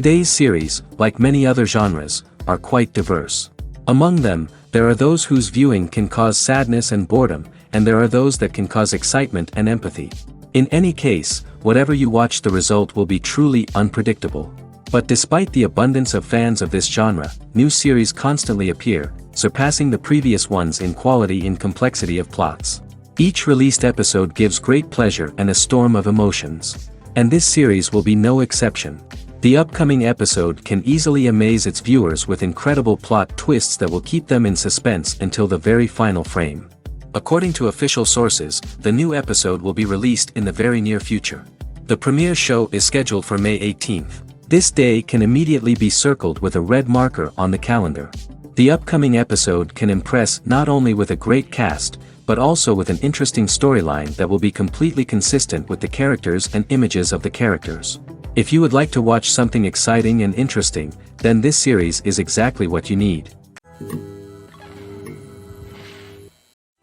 Today's series, like many other genres, are quite diverse. Among them, there are those whose viewing can cause sadness and boredom, and there are those that can cause excitement and empathy. In any case, whatever you watch, the result will be truly unpredictable. But despite the abundance of fans of this genre, new series constantly appear, surpassing the previous ones in quality and complexity of plots. Each released episode gives great pleasure and a storm of emotions. And this series will be no exception. The upcoming episode can easily amaze its viewers with incredible plot twists that will keep them in suspense until the very final frame. According to official sources, the new episode will be released in the very near future. The premiere show is scheduled for May 18th. This day can immediately be circled with a red marker on the calendar. The upcoming episode can impress not only with a great cast, but also with an interesting storyline that will be completely consistent with the characters and images of the characters. If you would like to watch something exciting and interesting, then this series is exactly what you need.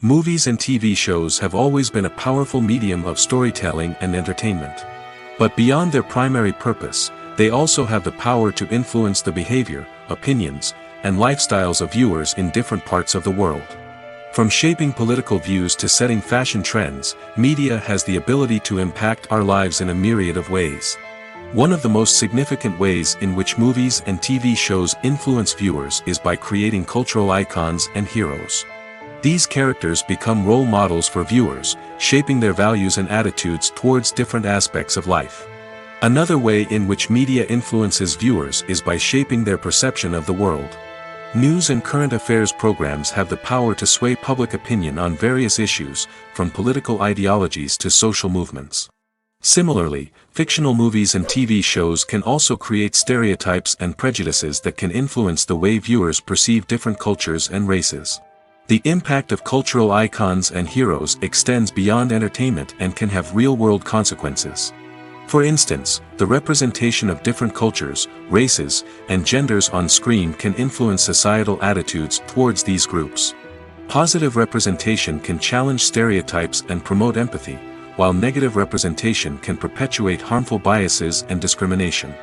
Movies and TV shows have always been a powerful medium of storytelling and entertainment. But beyond their primary purpose, they also have the power to influence the behavior, opinions, and lifestyles of viewers in different parts of the world. From shaping political views to setting fashion trends, media has the ability to impact our lives in a myriad of ways. One of the most significant ways in which movies and TV shows influence viewers is by creating cultural icons and heroes. These characters become role models for viewers, shaping their values and attitudes towards different aspects of life. Another way in which media influences viewers is by shaping their perception of the world. News and current affairs programs have the power to sway public opinion on various issues, from political ideologies to social movements. Similarly, fictional movies and TV shows can also create stereotypes and prejudices that can influence the way viewers perceive different cultures and races. The impact of cultural icons and heroes extends beyond entertainment and can have real-world consequences. For instance, the representation of different cultures, races, and genders on screen can influence societal attitudes towards these groups. Positive representation can challenge stereotypes and promote empathy, while negative representation can perpetuate harmful biases and discrimination.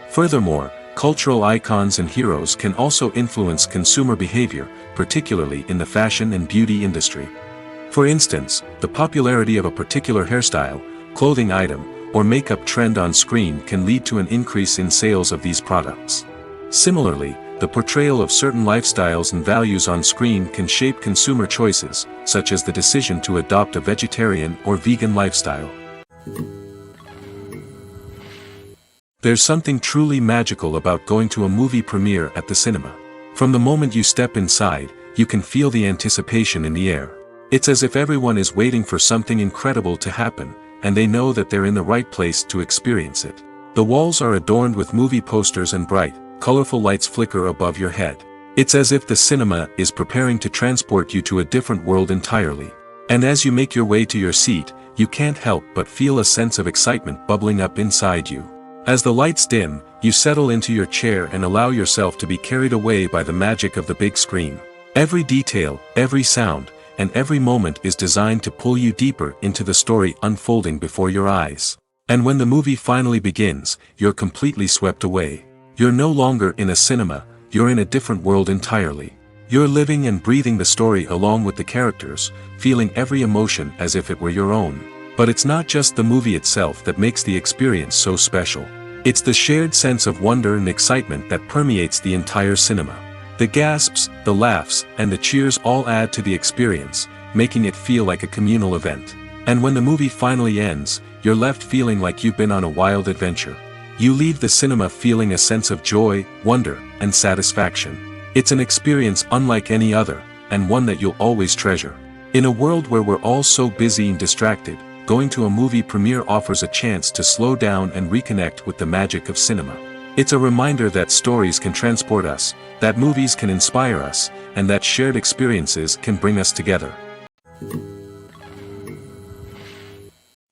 Furthermore, cultural icons and heroes can also influence consumer behavior, particularly in the fashion and beauty industry. For instance, the popularity of a particular hairstyle, clothing item, or makeup trend on screen can lead to an increase in sales of these products. Similarly, the portrayal of certain lifestyles and values on screen can shape consumer choices, such as the decision to adopt a vegetarian or vegan lifestyle. There's something truly magical about going to a movie premiere at the cinema. From the moment you step inside, you can feel the anticipation in the air. It's as if everyone is waiting for something incredible to happen, and they know that they're in the right place to experience it. The walls are adorned with movie posters and bright, colorful lights flicker above your head. It's as if the cinema is preparing to transport you to a different world entirely. And as you make your way to your seat, you can't help but feel a sense of excitement bubbling up inside you. As the lights dim, you settle into your chair and allow yourself to be carried away by the magic of the big screen. Every detail, every sound, and every moment is designed to pull you deeper into the story unfolding before your eyes. And when the movie finally begins, you're completely swept away. You're no longer in a cinema, you're in a different world entirely. You're living and breathing the story along with the characters, feeling every emotion as if it were your own. But it's not just the movie itself that makes the experience so special. It's the shared sense of wonder and excitement that permeates the entire cinema. The gasps, the laughs, and the cheers all add to the experience, making it feel like a communal event. And when the movie finally ends, you're left feeling like you've been on a wild adventure. You leave the cinema feeling a sense of joy, wonder, and satisfaction. It's an experience unlike any other, and one that you'll always treasure. In a world where we're all so busy and distracted, going to a movie premiere offers a chance to slow down and reconnect with the magic of cinema. It's a reminder that stories can transport us, that movies can inspire us, and that shared experiences can bring us together.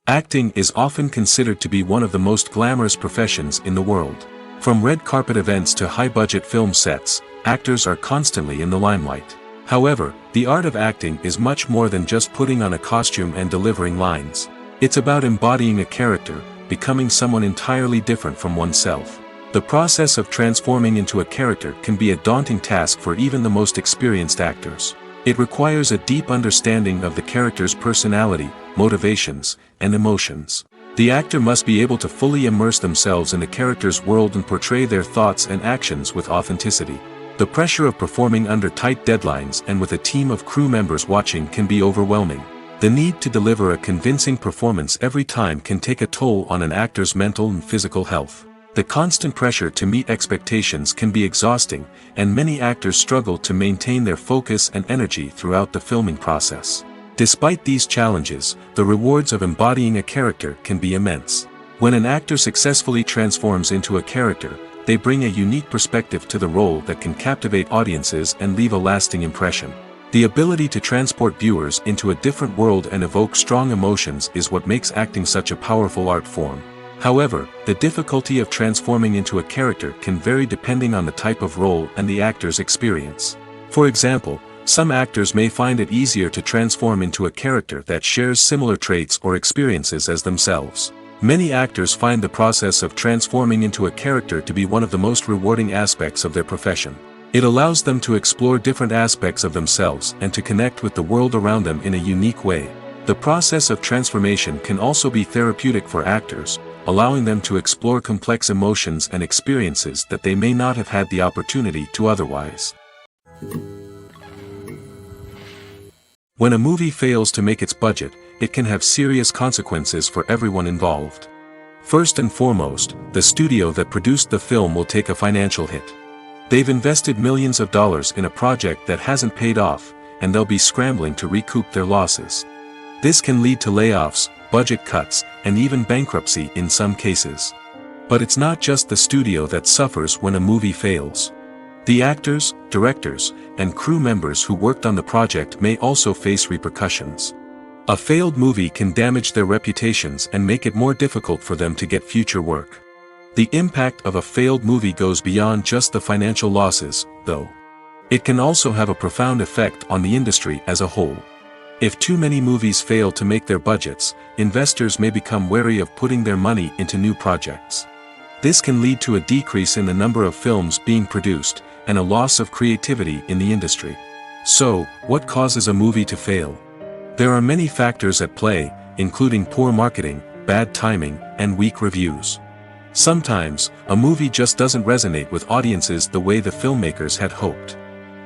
Acting is often considered to be one of the most glamorous professions in the world. From red carpet events to high-budget film sets, actors are constantly in the limelight. However, the art of acting is much more than just putting on a costume and delivering lines. It's about embodying a character, becoming someone entirely different from oneself. The process of transforming into a character can be a daunting task for even the most experienced actors. It requires a deep understanding of the character's personality, motivations, and emotions. The actor must be able to fully immerse themselves in the character's world and portray their thoughts and actions with authenticity. The pressure of performing under tight deadlines and with a team of crew members watching can be overwhelming. The need to deliver a convincing performance every time can take a toll on an actor's mental and physical health. The constant pressure to meet expectations can be exhausting, and many actors struggle to maintain their focus and energy throughout the filming process. Despite these challenges, the rewards of embodying a character can be immense. When an actor successfully transforms into a character, they bring a unique perspective to the role that can captivate audiences and leave a lasting impression. The ability to transport viewers into a different world and evoke strong emotions is what makes acting such a powerful art form. However, the difficulty of transforming into a character can vary depending on the type of role and the actor's experience. For example, some actors may find it easier to transform into a character that shares similar traits or experiences as themselves. Many actors find the process of transforming into a character to be one of the most rewarding aspects of their profession. It allows them to explore different aspects of themselves and to connect with the world around them in a unique way. The process of transformation can also be therapeutic for actors, allowing them to explore complex emotions and experiences that they may not have had the opportunity to otherwise. When a movie fails to make its budget, it can have serious consequences for everyone involved. First and foremost, the studio that produced the film will take a financial hit. They've invested millions of dollars in a project that hasn't paid off, and they'll be scrambling to recoup their losses. This can lead to layoffs, budget cuts, and even bankruptcy in some cases. But it's not just the studio that suffers when a movie fails. The actors, directors, and crew members who worked on the project may also face repercussions. A failed movie can damage their reputations and make it more difficult for them to get future work. The impact of a failed movie goes beyond just the financial losses, though. It can also have a profound effect on the industry as a whole. If too many movies fail to make their budgets, investors may become wary of putting their money into new projects. This can lead to a decrease in the number of films being produced, and a loss of creativity in the industry. So, what causes a movie to fail? There are many factors at play, including poor marketing, bad timing, and weak reviews. Sometimes, a movie just doesn't resonate with audiences the way the filmmakers had hoped.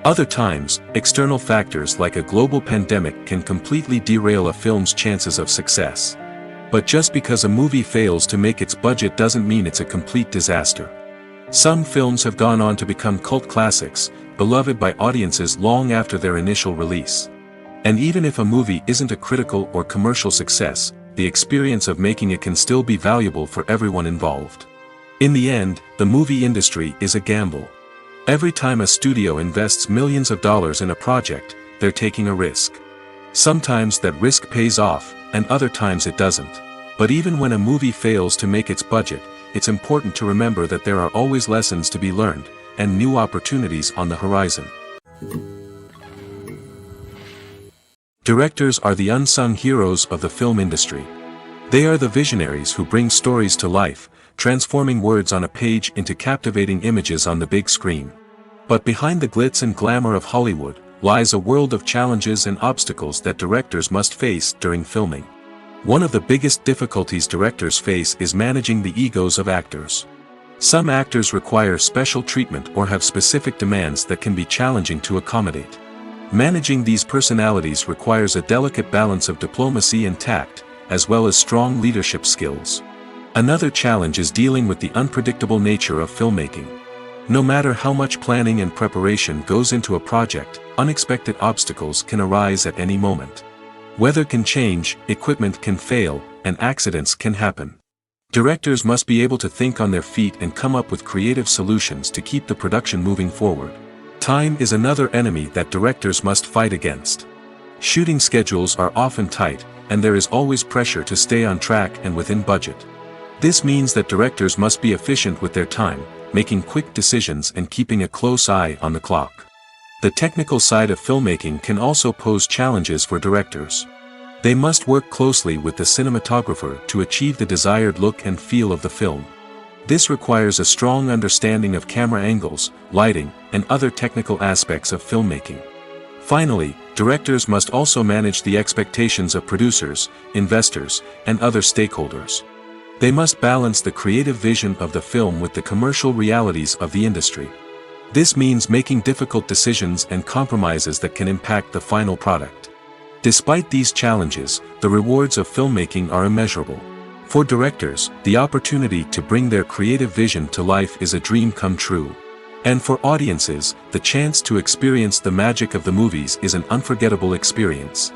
Other times, external factors like a global pandemic can completely derail a film's chances of success. But just because a movie fails to make its budget doesn't mean it's a complete disaster. Some films have gone on to become cult classics, beloved by audiences long after their initial release. And even if a movie isn't a critical or commercial success, the experience of making it can still be valuable for everyone involved. In the end, the movie industry is a gamble. Every time a studio invests millions of dollars in a project, they're taking a risk. Sometimes that risk pays off, and other times it doesn't. But even when a movie fails to make its budget, it's important to remember that there are always lessons to be learned, and new opportunities on the horizon. Directors are the unsung heroes of the film industry. They are the visionaries who bring stories to life, transforming words on a page into captivating images on the big screen. But behind the glitz and glamour of Hollywood, lies a world of challenges and obstacles that directors must face during filming. One of the biggest difficulties directors face is managing the egos of actors. Some actors require special treatment or have specific demands that can be challenging to accommodate. Managing these personalities requires a delicate balance of diplomacy and tact, as well as strong leadership skills. Another challenge is dealing with the unpredictable nature of filmmaking. No matter how much planning and preparation goes into a project, unexpected obstacles can arise at any moment. Weather can change, equipment can fail, and accidents can happen. Directors must be able to think on their feet and come up with creative solutions to keep the production moving forward. Time is another enemy that directors must fight against. Shooting schedules are often tight, and there is always pressure to stay on track and within budget. This means that directors must be efficient with their time, making quick decisions and keeping a close eye on the clock. The technical side of filmmaking can also pose challenges for directors. They must work closely with the cinematographer to achieve the desired look and feel of the film. This requires a strong understanding of camera angles, lighting, and other technical aspects of filmmaking. Finally, directors must also manage the expectations of producers, investors, and other stakeholders. They must balance the creative vision of the film with the commercial realities of the industry. This means making difficult decisions and compromises that can impact the final product. Despite these challenges, the rewards of filmmaking are immeasurable. For directors, the opportunity to bring their creative vision to life is a dream come true. And for audiences, the chance to experience the magic of the movies is an unforgettable experience.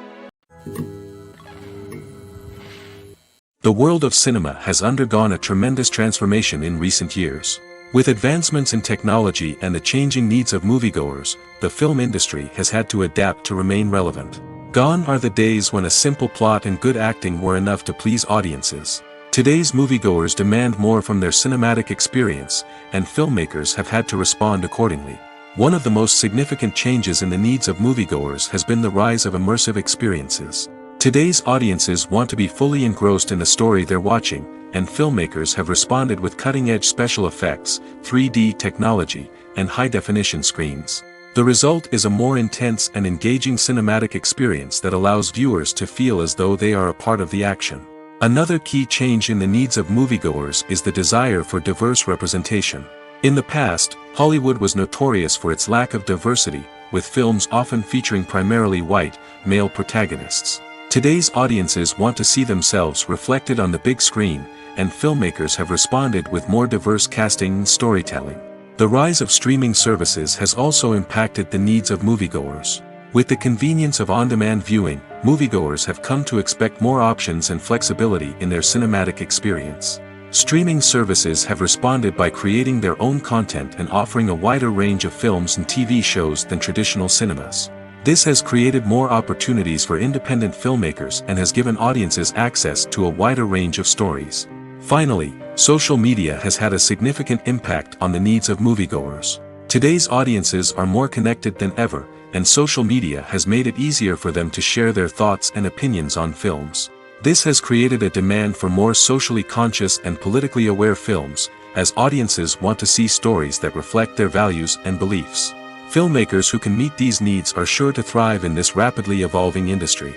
The world of cinema has undergone a tremendous transformation in recent years. With advancements in technology and the changing needs of moviegoers, the film industry has had to adapt to remain relevant. Gone are the days when a simple plot and good acting were enough to please audiences. Today's moviegoers demand more from their cinematic experience, and filmmakers have had to respond accordingly. One of the most significant changes in the needs of moviegoers has been the rise of immersive experiences. Today's audiences want to be fully engrossed in the story they're watching, and filmmakers have responded with cutting-edge special effects, 3D technology, and high-definition screens. The result is a more intense and engaging cinematic experience that allows viewers to feel as though they are a part of the action. Another key change in the needs of moviegoers is the desire for diverse representation. In the past, Hollywood was notorious for its lack of diversity, with films often featuring primarily white, male protagonists. Today's audiences want to see themselves reflected on the big screen, and filmmakers have responded with more diverse casting and storytelling. The rise of streaming services has also impacted the needs of moviegoers. With the convenience of on-demand viewing, moviegoers have come to expect more options and flexibility in their cinematic experience. Streaming services have responded by creating their own content and offering a wider range of films and TV shows than traditional cinemas. This has created more opportunities for independent filmmakers and has given audiences access to a wider range of stories. Finally, social media has had a significant impact on the needs of moviegoers. Today's audiences are more connected than ever, and social media has made it easier for them to share their thoughts and opinions on films. This has created a demand for more socially conscious and politically aware films, as audiences want to see stories that reflect their values and beliefs. Filmmakers who can meet these needs are sure to thrive in this rapidly evolving industry.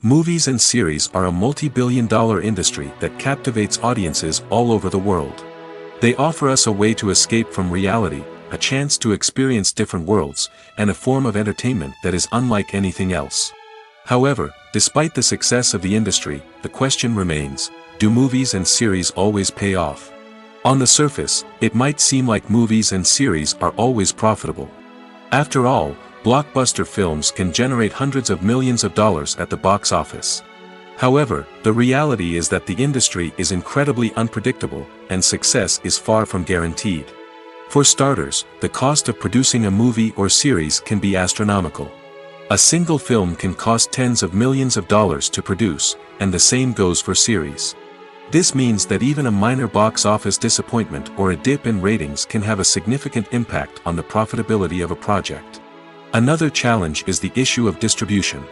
Movies and series are a multi-billion-dollar industry that captivates audiences all over the world. They offer us a way to escape from reality, a chance to experience different worlds, and a form of entertainment that is unlike anything else. However, despite the success of the industry, the question remains, do movies and series always pay off? On the surface, it might seem like movies and series are always profitable. After all, blockbuster films can generate hundreds of millions of dollars at the box office. However, the reality is that the industry is incredibly unpredictable, and success is far from guaranteed. For starters, the cost of producing a movie or series can be astronomical. A single film can cost tens of millions of dollars to produce, and the same goes for series. This means that even a minor box office disappointment or a dip in ratings can have a significant impact on the profitability of a project. Another challenge is the issue of distribution.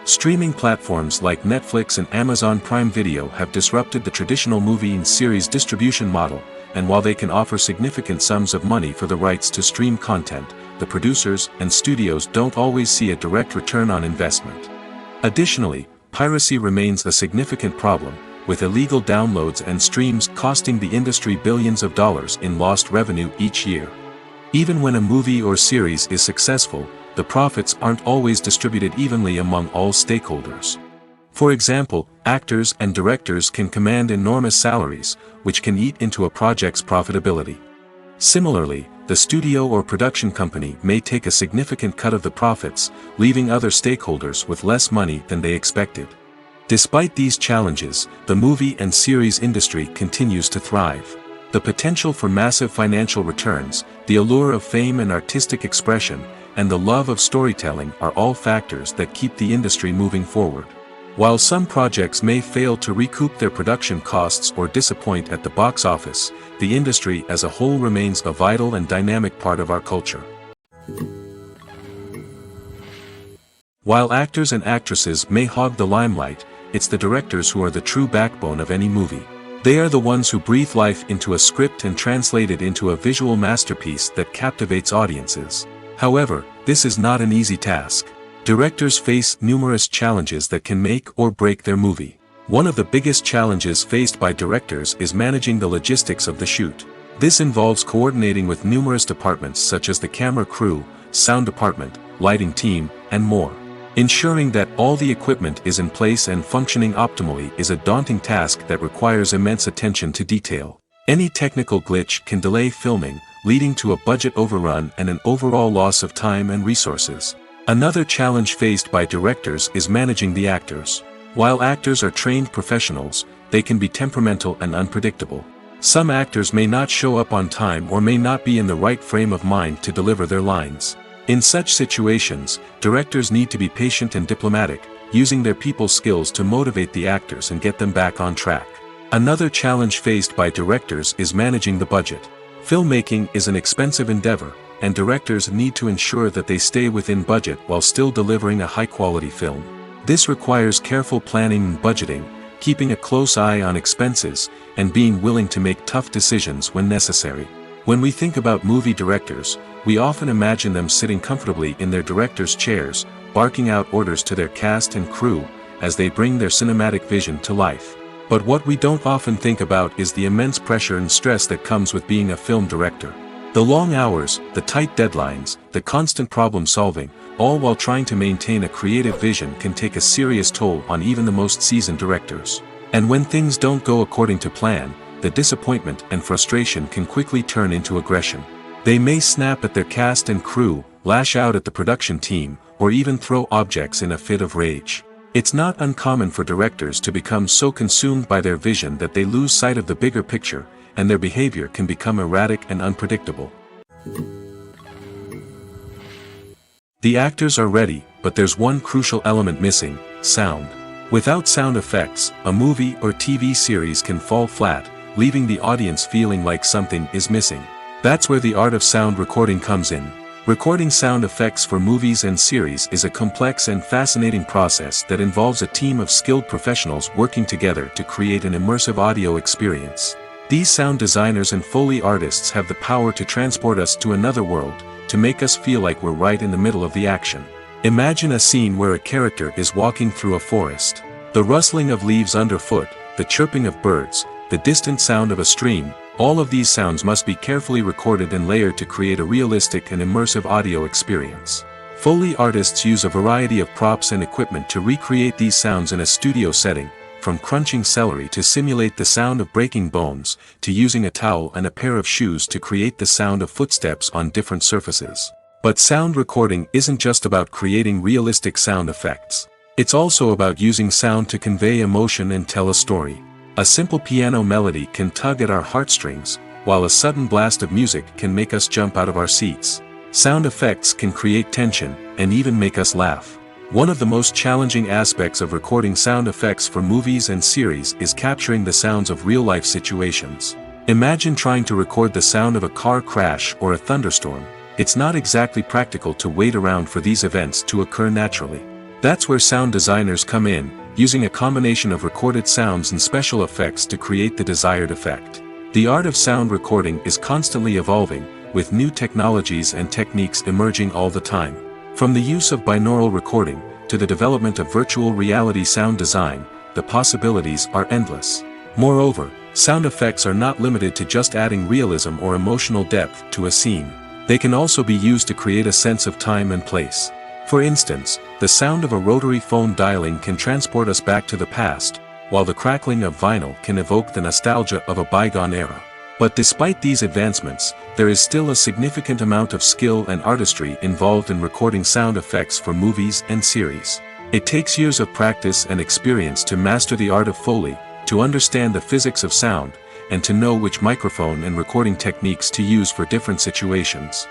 Streaming platforms like Netflix and Amazon Prime Video have disrupted the traditional movie and series distribution model, and while they can offer significant sums of money for the rights to stream content, the producers and studios don't always see a direct return on investment. Additionally, piracy remains a significant problem, with illegal downloads and streams costing the industry billions of dollars in lost revenue each year. Even when a movie or series is successful, the profits aren't always distributed evenly among all stakeholders. For example, actors and directors can command enormous salaries, which can eat into a project's profitability. Similarly, the studio or production company may take a significant cut of the profits, leaving other stakeholders with less money than they expected. Despite these challenges, the movie and series industry continues to thrive. The potential for massive financial returns, the allure of fame and artistic expression, and the love of storytelling are all factors that keep the industry moving forward. While some projects may fail to recoup their production costs or disappoint at the box office, the industry as a whole remains a vital and dynamic part of our culture. While actors and actresses may hog the limelight, it's the directors who are the true backbone of any movie. They are the ones who breathe life into a script and translate it into a visual masterpiece that captivates audiences. However, this is not an easy task. Directors face numerous challenges that can make or break their movie. One of the biggest challenges faced by directors is managing the logistics of the shoot. This involves coordinating with numerous departments such as the camera crew, sound department, lighting team, and more. Ensuring that all the equipment is in place and functioning optimally is a daunting task that requires immense attention to detail. Any technical glitch can delay filming, leading to a budget overrun and an overall loss of time and resources. Another challenge faced by directors is managing the actors. While actors are trained professionals, they can be temperamental and unpredictable. Some actors may not show up on time or may not be in the right frame of mind to deliver their lines. In such situations, directors need to be patient and diplomatic, using their people skills to motivate the actors and get them back on track. Another challenge faced by directors is managing the budget. Filmmaking is an expensive endeavor, and directors need to ensure that they stay within budget while still delivering a high-quality film. This requires careful planning and budgeting, keeping a close eye on expenses, and being willing to make tough decisions when necessary. When we think about movie directors, we often imagine them sitting comfortably in their director's chairs, barking out orders to their cast and crew, as they bring their cinematic vision to life. But what we don't often think about is the immense pressure and stress that comes with being a film director. The long hours, the tight deadlines, the constant problem solving, all while trying to maintain a creative vision can take a serious toll on even the most seasoned directors. And when things don't go according to plan, the disappointment and frustration can quickly turn into aggression. They may snap at their cast and crew, lash out at the production team, or even throw objects in a fit of rage. It's not uncommon for directors to become so consumed by their vision that they lose sight of the bigger picture, and their behavior can become erratic and unpredictable. The actors are ready, but there's one crucial element missing: sound. Without sound effects, a movie or TV series can fall flat, leaving the audience feeling like something is missing. That's where the art of sound recording comes in. Recording sound effects for movies and series is a complex and fascinating process that involves a team of skilled professionals working together to create an immersive audio experience. These sound designers and Foley artists have the power to transport us to another world, to make us feel like we're right in the middle of the action. Imagine a scene where a character is walking through a forest. The rustling of leaves underfoot, the chirping of birds, the distant sound of a stream, all of these sounds must be carefully recorded and layered to create a realistic and immersive audio experience. Foley artists use a variety of props and equipment to recreate these sounds in a studio setting, from crunching celery to simulate the sound of breaking bones, to using a towel and a pair of shoes to create the sound of footsteps on different surfaces. But sound recording isn't just about creating realistic sound effects. It's also about using sound to convey emotion and tell a story. A simple piano melody can tug at our heartstrings, while a sudden blast of music can make us jump out of our seats. Sound effects can create tension, and even make us laugh. One of the most challenging aspects of recording sound effects for movies and series is capturing the sounds of real-life situations. Imagine trying to record the sound of a car crash or a thunderstorm. It's not exactly practical to wait around for these events to occur naturally. That's where sound designers come in, using a combination of recorded sounds and special effects to create the desired effect. The art of sound recording is constantly evolving, with new technologies and techniques emerging all the time. From the use of binaural recording, to the development of virtual reality sound design, the possibilities are endless. Moreover, sound effects are not limited to just adding realism or emotional depth to a scene. They can also be used to create a sense of time and place. For instance, the sound of a rotary phone dialing can transport us back to the past, while the crackling of vinyl can evoke the nostalgia of a bygone era. But despite these advancements, there is still a significant amount of skill and artistry involved in recording sound effects for movies and series. It takes years of practice and experience to master the art of Foley, to understand the physics of sound, and to know which microphone and recording techniques to use for different situations.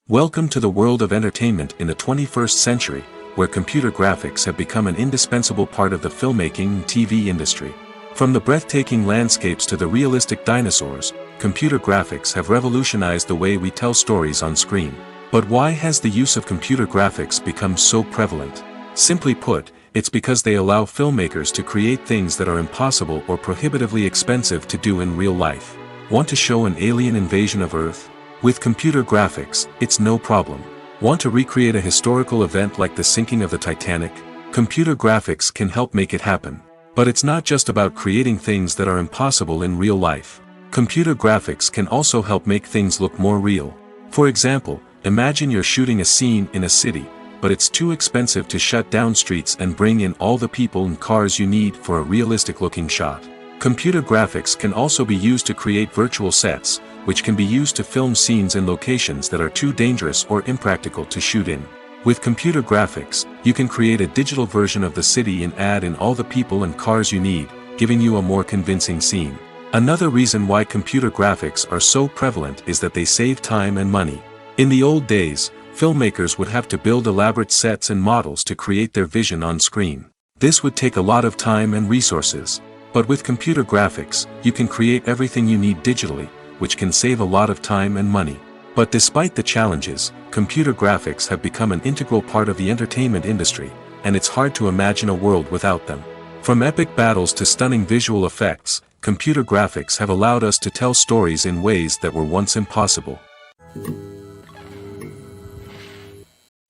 Welcome to the world of entertainment in the 21st century, where computer graphics have become an indispensable part of the filmmaking and TV industry. From the breathtaking landscapes to the realistic dinosaurs, computer graphics have revolutionized the way we tell stories on screen. But why has the use of computer graphics become so prevalent? Simply put, it's because they allow filmmakers to create things that are impossible or prohibitively expensive to do in real life. Want to show an alien invasion of Earth? With computer graphics, it's no problem. Want to recreate a historical event like the sinking of the Titanic? Computer graphics can help make it happen. But it's not just about creating things that are impossible in real life. Computer graphics can also help make things look more real. For example, imagine you're shooting a scene in a city, but it's too expensive to shut down streets and bring in all the people and cars you need for a realistic-looking shot. Computer graphics can also be used to create virtual sets, which can be used to film scenes in locations that are too dangerous or impractical to shoot in. With computer graphics, you can create a digital version of the city and add in all the people and cars you need, giving you a more convincing scene. Another reason why computer graphics are so prevalent is that they save time and money. In the old days, filmmakers would have to build elaborate sets and models to create their vision on screen. This would take a lot of time and resources. But with computer graphics, you can create everything you need digitally, which can save a lot of time and money. But despite the challenges, computer graphics have become an integral part of the entertainment industry, and it's hard to imagine a world without them. From epic battles to stunning visual effects, computer graphics have allowed us to tell stories in ways that were once impossible.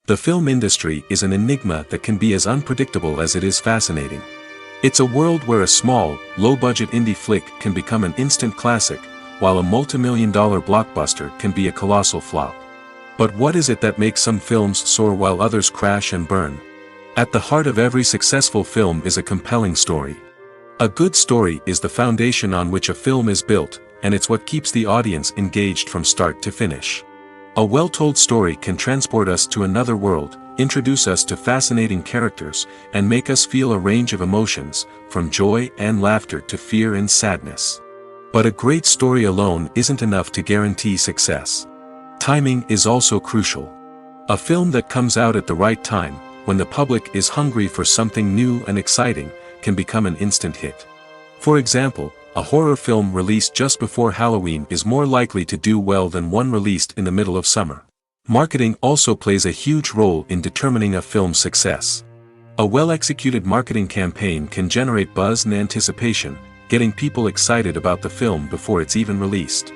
The film industry is an enigma that can be as unpredictable as it is fascinating. It's a world where a small, low-budget indie flick can become an instant classic, while a multi-million-dollar blockbuster can be a colossal flop. But what is it that makes some films soar while others crash and burn? At the heart of every successful film is a compelling story. A good story is the foundation on which a film is built, and it's what keeps the audience engaged from start to finish. A well-told story can transport us to another world, introduce us to fascinating characters, and make us feel a range of emotions, from joy and laughter to fear and sadness. But a great story alone isn't enough to guarantee success. Timing is also crucial. A film that comes out at the right time, when the public is hungry for something new and exciting, can become an instant hit. For example, a horror film released just before Halloween is more likely to do well than one released in the middle of summer. Marketing also plays a huge role in determining a film's success. A well-executed marketing campaign can generate buzz and anticipation, getting people excited about the film before it's even released.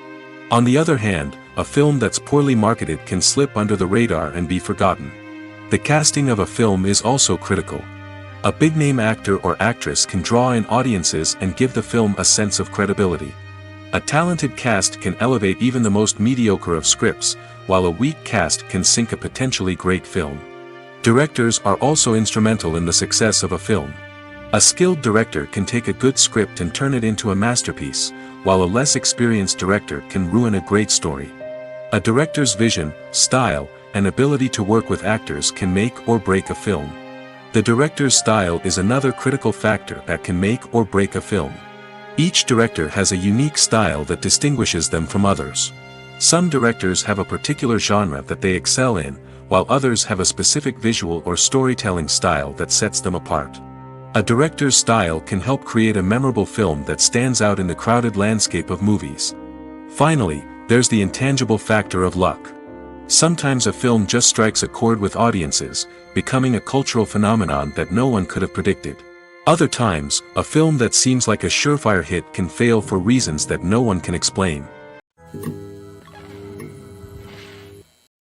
On the other hand, a film that's poorly marketed can slip under the radar and be forgotten. The casting of a film is also critical. A big-name actor or actress can draw in audiences and give the film a sense of credibility. A talented cast can elevate even the most mediocre of scripts, while a weak cast can sink a potentially great film. Directors are also instrumental in the success of a film. A skilled director can take a good script and turn it into a masterpiece, while a less experienced director can ruin a great story. A director's vision, style, and ability to work with actors can make or break a film. The director's style is another critical factor that can make or break a film. Each director has a unique style that distinguishes them from others. Some directors have a particular genre that they excel in, while others have a specific visual or storytelling style that sets them apart. A director's style can help create a memorable film that stands out in the crowded landscape of movies. Finally, there's the intangible factor of luck. Sometimes a film just strikes a chord with audiences, becoming a cultural phenomenon that no one could have predicted. Other times, a film that seems like a surefire hit can fail for reasons that no one can explain.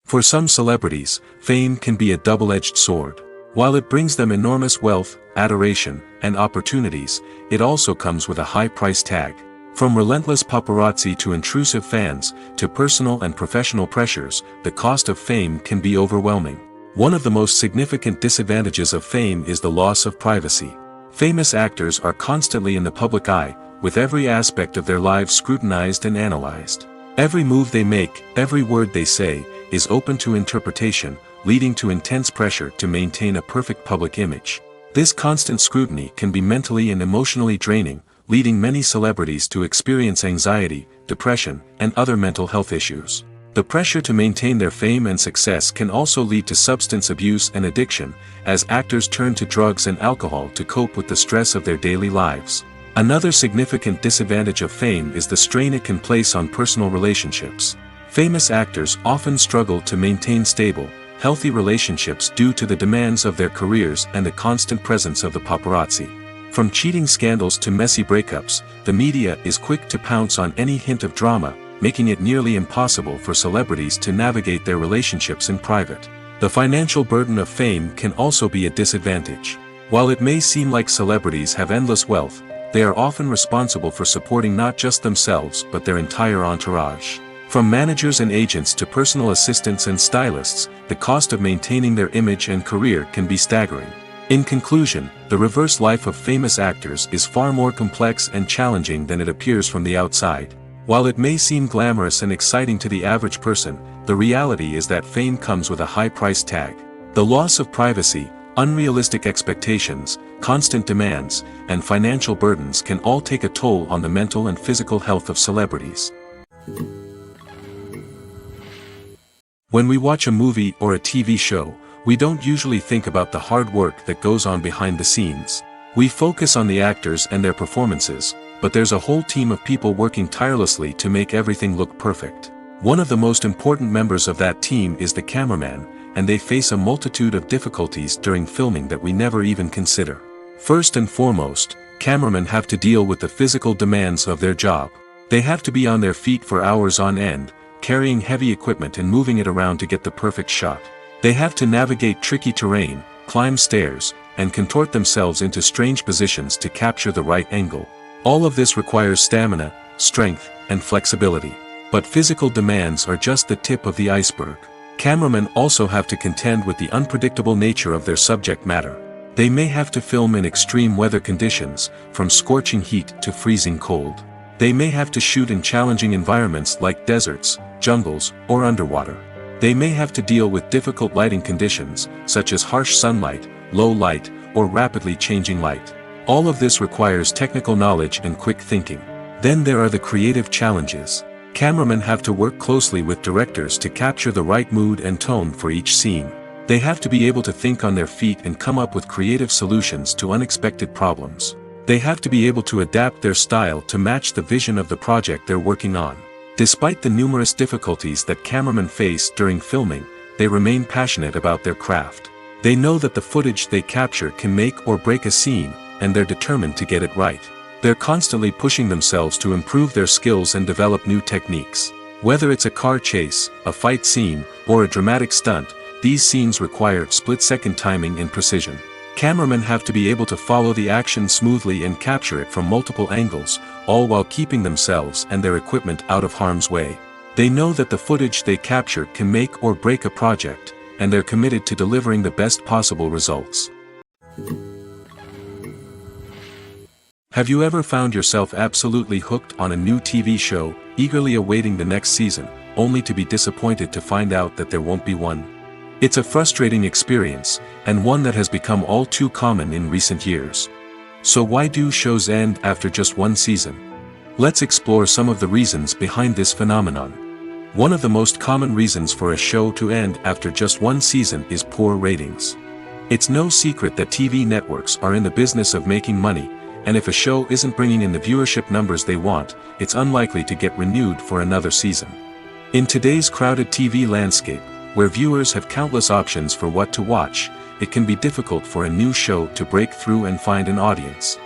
For some celebrities, fame can be a double-edged sword. While it brings them enormous wealth, adoration, and opportunities, it also comes with a high price tag. From relentless paparazzi to intrusive fans, to personal and professional pressures, the cost of fame can be overwhelming. One of the most significant disadvantages of fame is the loss of privacy. Famous actors are constantly in the public eye, with every aspect of their lives scrutinized and analyzed. Every move they make, every word they say, is open to interpretation, leading to intense pressure to maintain a perfect public image. This constant scrutiny can be mentally and emotionally draining, leading many celebrities to experience anxiety, depression, and other mental health issues. The pressure to maintain their fame and success can also lead to substance abuse and addiction, as actors turn to drugs and alcohol to cope with the stress of their daily lives. Another significant disadvantage of fame is the strain it can place on personal relationships. Famous actors often struggle to maintain stable, healthy relationships due to the demands of their careers and the constant presence of the paparazzi. From cheating scandals to messy breakups, the media is quick to pounce on any hint of drama, making it nearly impossible for celebrities to navigate their relationships in private. The financial burden of fame can also be a disadvantage. While it may seem like celebrities have endless wealth, they are often responsible for supporting not just themselves but their entire entourage. From managers and agents to personal assistants and stylists, the cost of maintaining their image and career can be staggering. In conclusion, the reverse life of famous actors is far more complex and challenging than it appears from the outside. While it may seem glamorous and exciting to the average person, the reality is that fame comes with a high price tag. The loss of privacy, unrealistic expectations, constant demands, and financial burdens can all take a toll on the mental and physical health of celebrities. When we watch a movie or a TV show, we don't usually think about the hard work that goes on behind the scenes. We focus on the actors and their performances, but there's a whole team of people working tirelessly to make everything look perfect. One of the most important members of that team is the cameraman, and they face a multitude of difficulties during filming that we never even consider. First and foremost, cameramen have to deal with the physical demands of their job. They have to be on their feet for hours on end, carrying heavy equipment and moving it around to get the perfect shot. They have to navigate tricky terrain, climb stairs, and contort themselves into strange positions to capture the right angle. All of this requires stamina, strength, and flexibility. But physical demands are just the tip of the iceberg. Cameramen also have to contend with the unpredictable nature of their subject matter. They may have to film in extreme weather conditions, from scorching heat to freezing cold. They may have to shoot in challenging environments like deserts, jungles, or underwater. They may have to deal with difficult lighting conditions, such as harsh sunlight, low light, or rapidly changing light. All of this requires technical knowledge and quick thinking. Then there are the creative challenges. Cameramen have to work closely with directors to capture the right mood and tone for each scene. They have to be able to think on their feet and come up with creative solutions to unexpected problems. They have to be able to adapt their style to match the vision of the project they're working on. Despite the numerous difficulties that cameramen face during filming, they remain passionate about their craft. They know that the footage they capture can make or break a scene, and they're determined to get it right. They're constantly pushing themselves to improve their skills and develop new techniques. Whether it's a car chase, a fight scene, or a dramatic stunt, these scenes require split-second timing and precision. Cameramen have to be able to follow the action smoothly and capture it from multiple angles, all while keeping themselves and their equipment out of harm's way. They know that the footage they capture can make or break a project, and they're committed to delivering the best possible results. Have you ever found yourself absolutely hooked on a new TV show, eagerly awaiting the next season, only to be disappointed to find out that there won't be one? It's a frustrating experience, and one that has become all too common in recent years. So why do shows end after just one season? Let's explore some of the reasons behind this phenomenon. One of the most common reasons for a show to end after just one season is poor ratings. It's no secret that TV networks are in the business of making money, and if a show isn't bringing in the viewership numbers they want, it's unlikely to get renewed for another season. In today's crowded TV landscape, where viewers have countless options for what to watch, it can be difficult for a new show to break through and find an audience.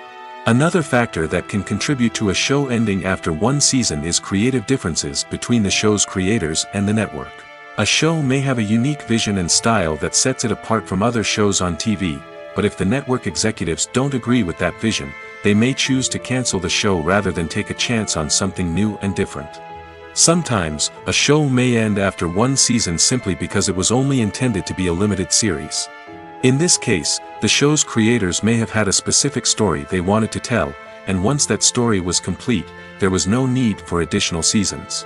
Another factor that can contribute to a show ending after one season is creative differences between the show's creators and the network. A show may have a unique vision and style that sets it apart from other shows on TV, but if the network executives don't agree with that vision, they may choose to cancel the show rather than take a chance on something new and different. Sometimes, a show may end after one season simply because it was only intended to be a limited series. In this case, the show's creators may have had a specific story they wanted to tell, and once that story was complete, there was no need for additional seasons.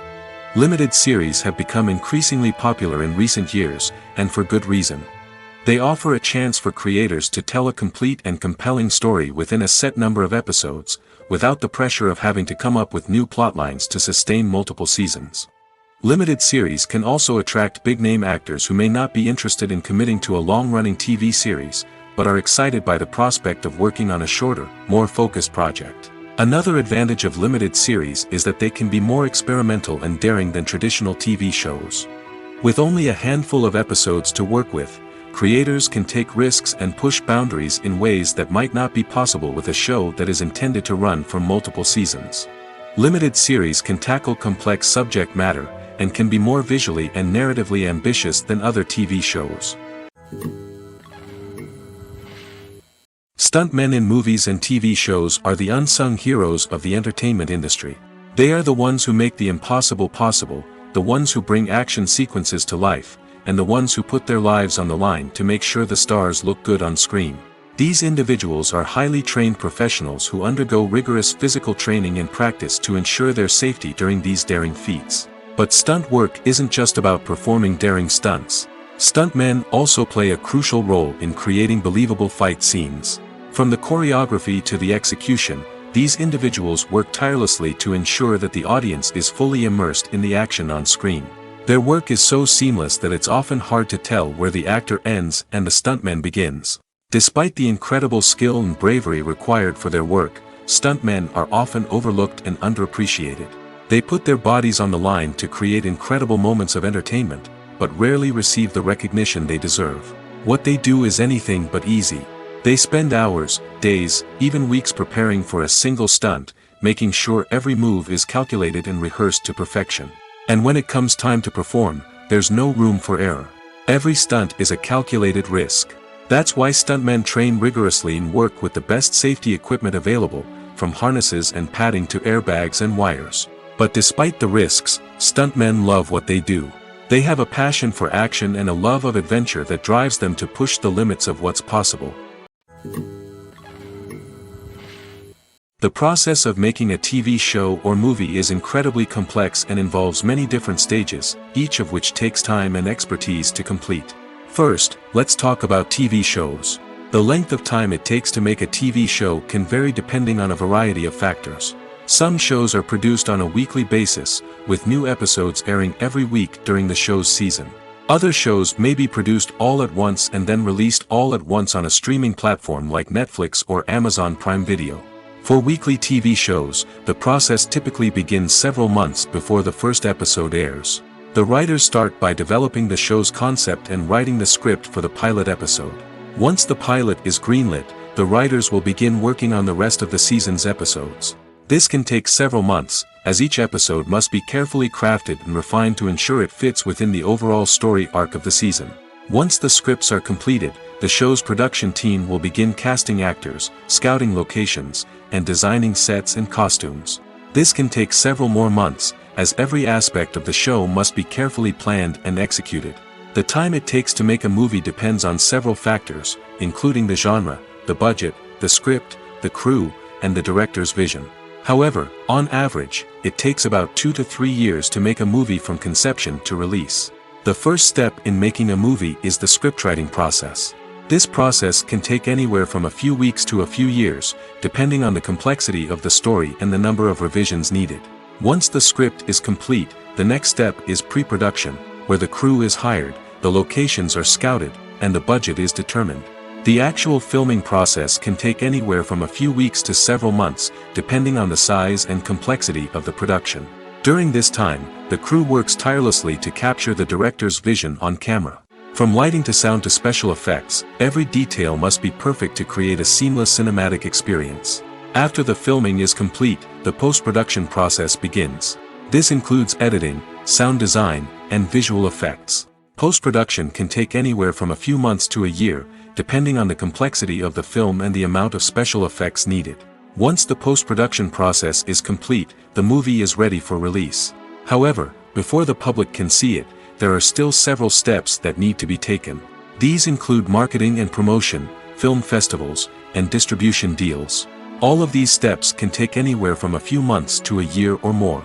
Limited series have become increasingly popular in recent years, and for good reason. They offer a chance for creators to tell a complete and compelling story within a set number of episodes, without the pressure of having to come up with new plotlines to sustain multiple seasons. Limited series can also attract big-name actors who may not be interested in committing to a long-running TV series, but are excited by the prospect of working on a shorter, more focused project. Another advantage of limited series is that they can be more experimental and daring than traditional TV shows. With only a handful of episodes to work with, creators can take risks and push boundaries in ways that might not be possible with a show that is intended to run for multiple seasons. Limited series can tackle complex subject matter, and can be more visually and narratively ambitious than other TV shows. Stuntmen in movies and TV shows are the unsung heroes of the entertainment industry. They are the ones who make the impossible possible, the ones who bring action sequences to life, and the ones who put their lives on the line to make sure the stars look good on screen. These individuals are highly trained professionals who undergo rigorous physical training and practice to ensure their safety during these daring feats. But stunt work isn't just about performing daring stunts. Stuntmen also play a crucial role in creating believable fight scenes. From the choreography to the execution, these individuals work tirelessly to ensure that the audience is fully immersed in the action on screen. Their work is so seamless that it's often hard to tell where the actor ends and the stuntman begins. Despite the incredible skill and bravery required for their work, stuntmen are often overlooked and underappreciated. They put their bodies on the line to create incredible moments of entertainment, but rarely receive the recognition they deserve. What they do is anything but easy. They spend hours, days, even weeks preparing for a single stunt, making sure every move is calculated and rehearsed to perfection. And when it comes time to perform, there's no room for error. Every stunt is a calculated risk. That's why stuntmen train rigorously and work with the best safety equipment available, from harnesses and padding to airbags and wires. But despite the risks, stuntmen love what they do. They have a passion for action and a love of adventure that drives them to push the limits of what's possible. The process of making a TV show or movie is incredibly complex and involves many different stages, each of which takes time and expertise to complete. First, let's talk about TV shows. The length of time it takes to make a TV show can vary depending on a variety of factors. Some shows are produced on a weekly basis, with new episodes airing every week during the show's season. Other shows may be produced all at once and then released all at once on a streaming platform like Netflix or Amazon Prime Video. For weekly TV shows, the process typically begins several months before the first episode airs. The writers start by developing the show's concept and writing the script for the pilot episode. Once the pilot is greenlit, the writers will begin working on the rest of the season's episodes. This can take several months, as each episode must be carefully crafted and refined to ensure it fits within the overall story arc of the season. Once the scripts are completed, the show's production team will begin casting actors, scouting locations, and designing sets and costumes. This can take several more months, as every aspect of the show must be carefully planned and executed. The time it takes to make a movie depends on several factors, including the genre, the budget, the script, the crew, and the director's vision. However, on average, it takes about 2 to 3 years to make a movie from conception to release. The first step in making a movie is the scriptwriting process. This process can take anywhere from a few weeks to a few years, depending on the complexity of the story and the number of revisions needed. Once the script is complete, the next step is pre-production, where the crew is hired, the locations are scouted, and the budget is determined. The actual filming process can take anywhere from a few weeks to several months, depending on the size and complexity of the production. During this time, the crew works tirelessly to capture the director's vision on camera. From lighting to sound to special effects, every detail must be perfect to create a seamless cinematic experience. After the filming is complete, the post-production process begins. This includes editing, sound design, and visual effects. Post-production can take anywhere from a few months to a year, depending on the complexity of the film and the amount of special effects needed. Once the post-production process is complete, the movie is ready for release. However, before the public can see it, there are still several steps that need to be taken. These include marketing and promotion, film festivals, and distribution deals. All of these steps can take anywhere from a few months to a year or more.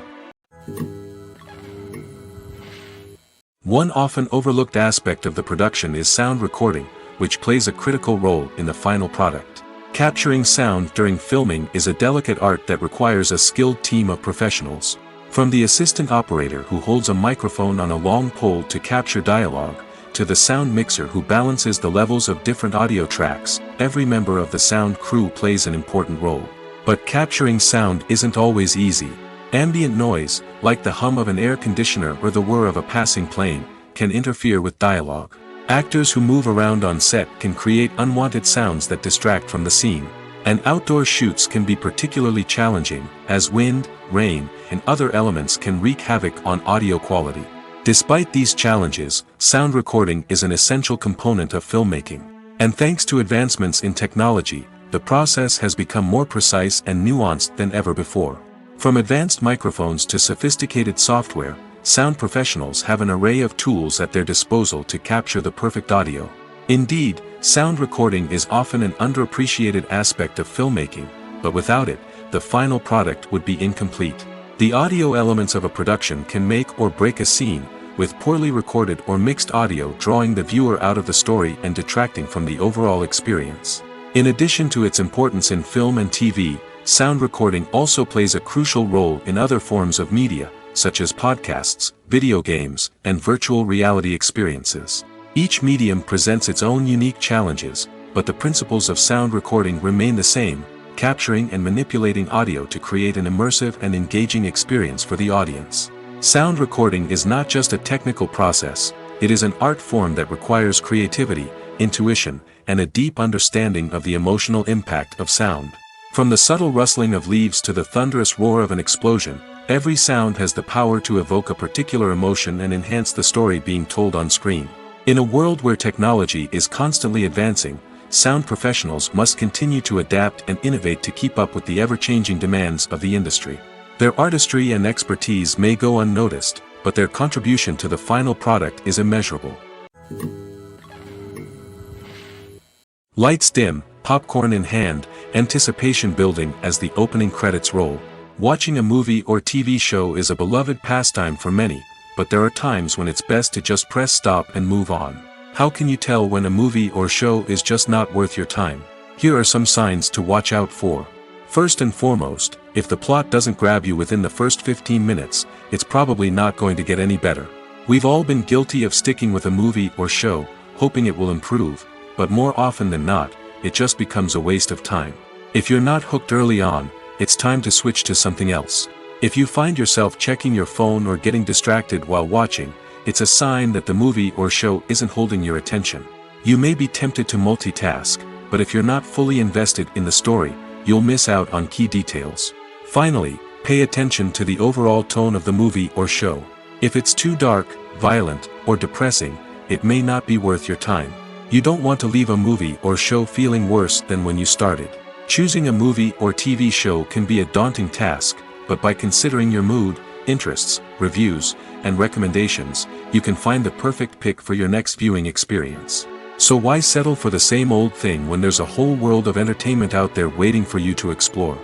One often overlooked aspect of the production is sound recording, which plays a critical role in the final product. Capturing sound during filming is a delicate art that requires a skilled team of professionals. From the assistant operator who holds a microphone on a long pole to capture dialogue, to the sound mixer who balances the levels of different audio tracks, every member of the sound crew plays an important role. But capturing sound isn't always easy. Ambient noise, like the hum of an air conditioner or the whir of a passing plane, can interfere with dialogue. Actors who move around on set can create unwanted sounds that distract from the scene. And outdoor shoots can be particularly challenging, as wind, rain, and other elements can wreak havoc on audio quality. Despite these challenges, sound recording is an essential component of filmmaking. And thanks to advancements in technology, the process has become more precise and nuanced than ever before. From advanced microphones to sophisticated software, sound professionals have an array of tools at their disposal to capture the perfect audio. Indeed, sound recording is often an underappreciated aspect of filmmaking, but without it, the final product would be incomplete. The audio elements of a production can make or break a scene, with poorly recorded or mixed audio drawing the viewer out of the story and detracting from the overall experience. In addition to its importance in film and TV, sound recording also plays a crucial role in other forms of media, such as podcasts, video games, and virtual reality experiences. Each medium presents its own unique challenges, but the principles of sound recording remain the same, capturing and manipulating audio to create an immersive and engaging experience for the audience. Sound recording is not just a technical process, it is an art form that requires creativity, intuition, and a deep understanding of the emotional impact of sound. From the subtle rustling of leaves to the thunderous roar of an explosion, every sound has the power to evoke a particular emotion and enhance the story being told on screen. In a world where technology is constantly advancing, sound professionals must continue to adapt and innovate to keep up with the ever-changing demands of the industry. Their artistry and expertise may go unnoticed, but their contribution to the final product is immeasurable. Lights dim, popcorn in hand, anticipation building as the opening credits roll. Watching a movie or TV show is a beloved pastime for many, but there are times when it's best to just press stop and move on. How can you tell when a movie or show is just not worth your time? Here are some signs to watch out for. First and foremost, if the plot doesn't grab you within the first 15 minutes, it's probably not going to get any better. We've all been guilty of sticking with a movie or show, hoping it will improve, but more often than not, it just becomes a waste of time. If you're not hooked early on, it's time to switch to something else. If you find yourself checking your phone or getting distracted while watching, it's a sign that the movie or show isn't holding your attention. You may be tempted to multitask, but if you're not fully invested in the story, you'll miss out on key details. Finally, pay attention to the overall tone of the movie or show. If it's too dark, violent, or depressing, it may not be worth your time. You don't want to leave a movie or show feeling worse than when you started. Choosing a movie or TV show can be a daunting task, but by considering your mood, interests, reviews, and recommendations, you can find the perfect pick for your next viewing experience. So why settle for the same old thing when there's a whole world of entertainment out there waiting for you to explore?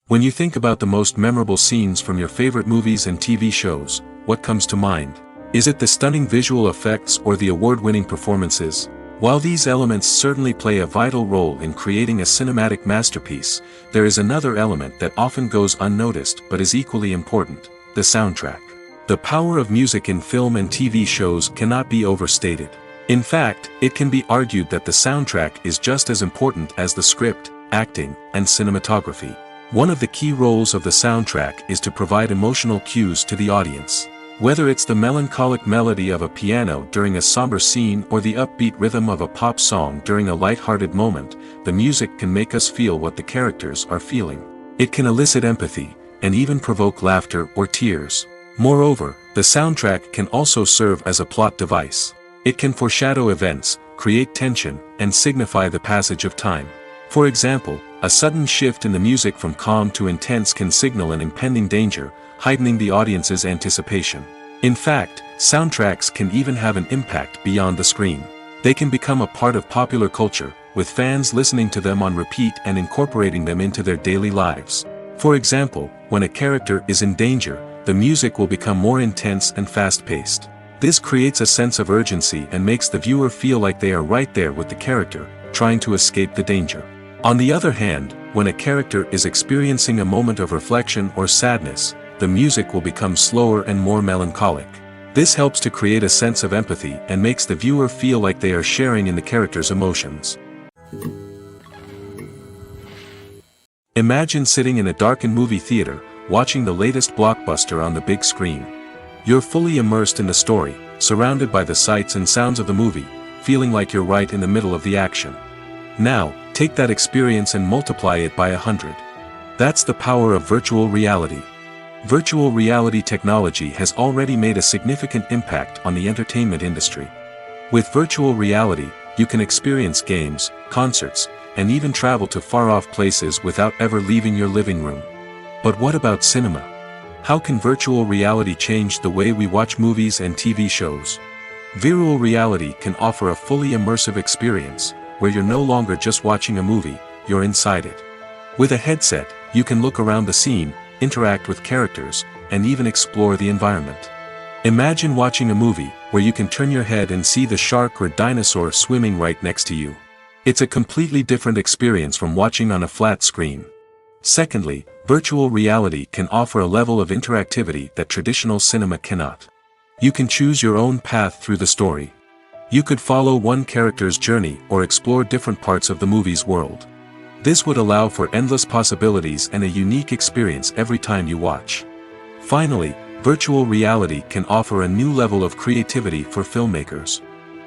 When you think about the most memorable scenes from your favorite movies and TV shows, what comes to mind? Is it the stunning visual effects or the award-winning performances? While these elements certainly play a vital role in creating a cinematic masterpiece, there is another element that often goes unnoticed but is equally important: the soundtrack. The power of music in film and TV shows cannot be overstated. In fact, it can be argued that the soundtrack is just as important as the script, acting, and cinematography. One of the key roles of the soundtrack is to provide emotional cues to the audience. Whether it's the melancholic melody of a piano during a somber scene or the upbeat rhythm of a pop song during a light-hearted moment, the music can make us feel what the characters are feeling. It can elicit empathy, and even provoke laughter or tears. Moreover, the soundtrack can also serve as a plot device. It can foreshadow events, create tension, and signify the passage of time. For example, a sudden shift in the music from calm to intense can signal an impending danger, heightening the audience's anticipation. In fact, soundtracks can even have an impact beyond the screen. They can become a part of popular culture, with fans listening to them on repeat and incorporating them into their daily lives. For example, when a character is in danger, the music will become more intense and fast-paced. This creates a sense of urgency and makes the viewer feel like they are right there with the character, trying to escape the danger. On the other hand, when a character is experiencing a moment of reflection or sadness, the music will become slower and more melancholic. This helps to create a sense of empathy and makes the viewer feel like they are sharing in the character's emotions. Imagine sitting in a darkened movie theater, watching the latest blockbuster on the big screen. You're fully immersed in the story, surrounded by the sights and sounds of the movie, feeling like you're right in the middle of the action. Now, take that experience and multiply it by 100. That's the power of virtual reality. Virtual reality technology has already made a significant impact on the entertainment industry. With virtual reality, you can experience games, concerts, and even travel to far-off places without ever leaving your living room. But what about cinema? How can virtual reality change the way we watch movies and TV shows? Virtual reality can offer a fully immersive experience, where you're no longer just watching a movie, you're inside it. With a headset, you can look around the scene, interact with characters, and even explore the environment. Imagine watching a movie where you can turn your head and see the shark or dinosaur swimming right next to you. It's a completely different experience from watching on a flat screen. Secondly, virtual reality can offer a level of interactivity that traditional cinema cannot. You can choose your own path through the story. You could follow one character's journey or explore different parts of the movie's world. This would allow for endless possibilities and a unique experience every time you watch. Finally, virtual reality can offer a new level of creativity for filmmakers.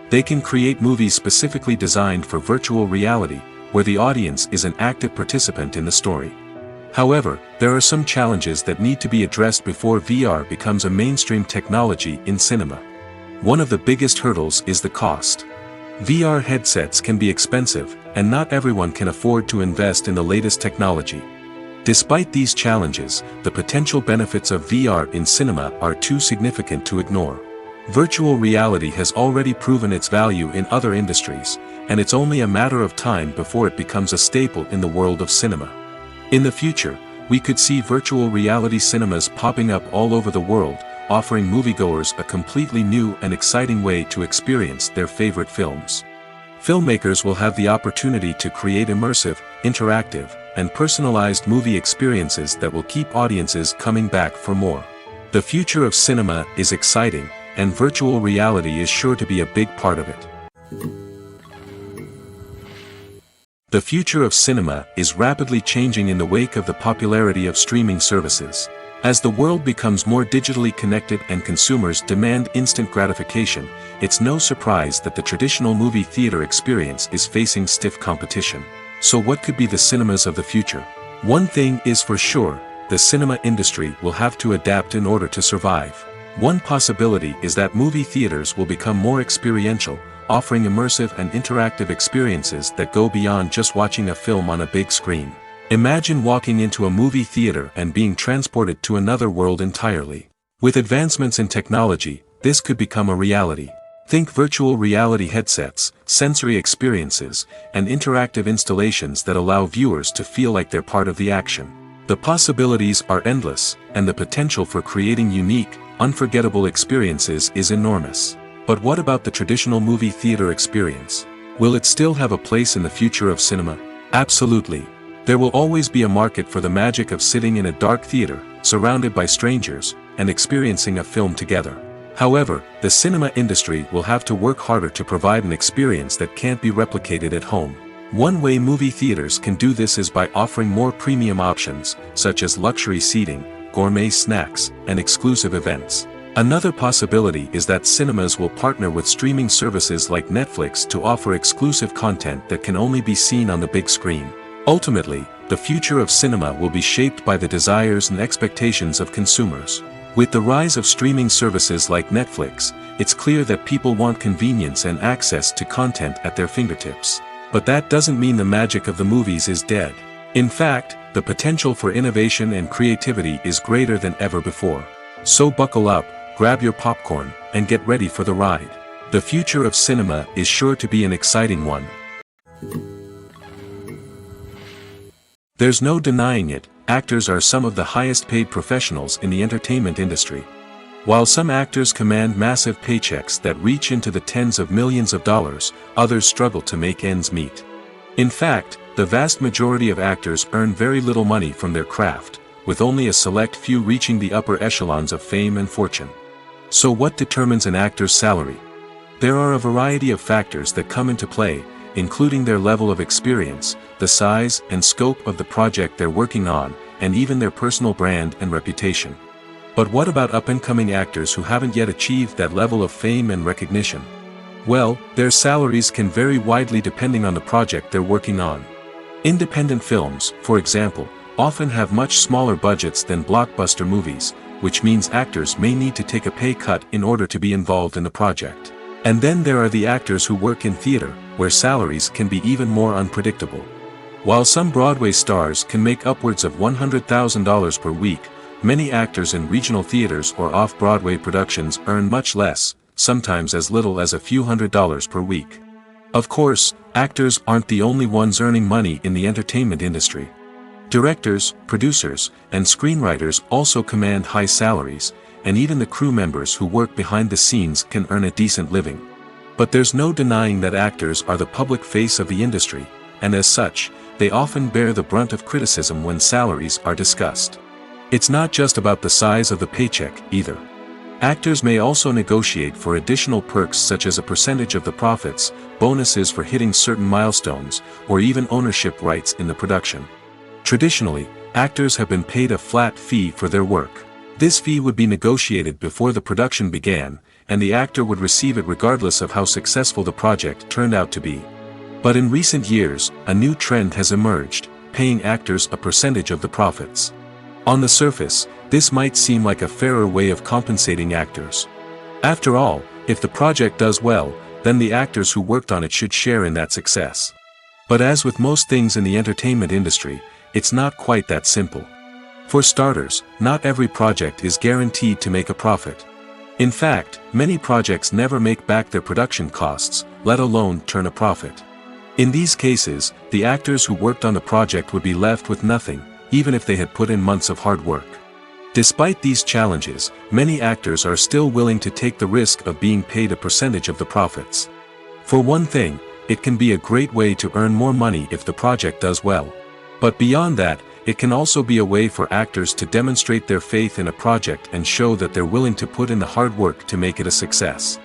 They can create movies specifically designed for virtual reality, where the audience is an active participant in the story. However, there are some challenges that need to be addressed before VR becomes a mainstream technology in cinema. One of the biggest hurdles is the cost. VR headsets can be expensive, and not everyone can afford to invest in the latest technology. Despite these challenges, the potential benefits of VR in cinema are too significant to ignore. Virtual reality has already proven its value in other industries, and it's only a matter of time before it becomes a staple in the world of cinema. In the future, we could see virtual reality cinemas popping up all over the world, offering moviegoers a completely new and exciting way to experience their favorite films. Filmmakers will have the opportunity to create immersive, interactive, and personalized movie experiences that will keep audiences coming back for more. The future of cinema is exciting, and virtual reality is sure to be a big part of it. The future of cinema is rapidly changing in the wake of the popularity of streaming services. As the world becomes more digitally connected and consumers demand instant gratification, it's no surprise that the traditional movie theater experience is facing stiff competition. So what could be the cinemas of the future? One thing is for sure, the cinema industry will have to adapt in order to survive. One possibility is that movie theaters will become more experiential, offering immersive and interactive experiences that go beyond just watching a film on a big screen. Imagine walking into a movie theater and being transported to another world entirely. With advancements in technology, this could become a reality. Think virtual reality headsets, sensory experiences, and interactive installations that allow viewers to feel like they're part of the action. The possibilities are endless, and the potential for creating unique, unforgettable experiences is enormous. But what about the traditional movie theater experience? Will it still have a place in the future of cinema? Absolutely. There will always be a market for the magic of sitting in a dark theater, surrounded by strangers, and experiencing a film together. However, the cinema industry will have to work harder to provide an experience that can't be replicated at home. One way movie theaters can do this is by offering more premium options, such as luxury seating, gourmet snacks, and exclusive events. Another possibility is that cinemas will partner with streaming services like Netflix to offer exclusive content that can only be seen on the big screen. Ultimately, the future of cinema will be shaped by the desires and expectations of consumers. With the rise of streaming services like Netflix, it's clear that people want convenience and access to content at their fingertips. But that doesn't mean the magic of the movies is dead. In fact, the potential for innovation and creativity is greater than ever before. So buckle up, grab your popcorn, and get ready for the ride. The future of cinema is sure to be an exciting one. There's no denying it, actors are some of the highest paid professionals in the entertainment industry. While some actors command massive paychecks that reach into the tens of millions of dollars, others struggle to make ends meet. In fact, the vast majority of actors earn very little money from their craft, with only a select few reaching the upper echelons of fame and fortune. So what determines an actor's salary? There are a variety of factors that come into play, including their level of experience, the size and scope of the project they're working on, and even their personal brand and reputation. But what about up-and-coming actors who haven't yet achieved that level of fame and recognition? Well, their salaries can vary widely depending on the project they're working on. Independent films, for example, often have much smaller budgets than blockbuster movies, which means actors may need to take a pay cut in order to be involved in the project. And then there are the actors who work in theater, where salaries can be even more unpredictable. While some Broadway stars can make upwards of $100,000 per week, many actors in regional theaters or off-Broadway productions earn much less, sometimes as little as a few $100s per week. Of course, actors aren't the only ones earning money in the entertainment industry. Directors, producers, and screenwriters also command high salaries, and even the crew members who work behind the scenes can earn a decent living. But there's no denying that actors are the public face of the industry, and as such, they often bear the brunt of criticism when salaries are discussed. It's not just about the size of the paycheck, either. Actors may also negotiate for additional perks such as a percentage of the profits, bonuses for hitting certain milestones, or even ownership rights in the production. Traditionally, actors have been paid a flat fee for their work. This fee would be negotiated before the production began, and the actor would receive it regardless of how successful the project turned out to be. But in recent years, a new trend has emerged, paying actors a percentage of the profits. On the surface, this might seem like a fairer way of compensating actors. After all, if the project does well, then the actors who worked on it should share in that success. But as with most things in the entertainment industry, it's not quite that simple. For starters, not every project is guaranteed to make a profit. In fact, many projects never make back their production costs, let alone turn a profit. In these cases, the actors who worked on the project would be left with nothing, even if they had put in months of hard work. Despite these challenges, many actors are still willing to take the risk of being paid a percentage of the profits. For one thing, it can be a great way to earn more money if the project does well. But beyond that, it can also be a way for actors to demonstrate their faith in a project and show that they're willing to put in the hard work to make it a success.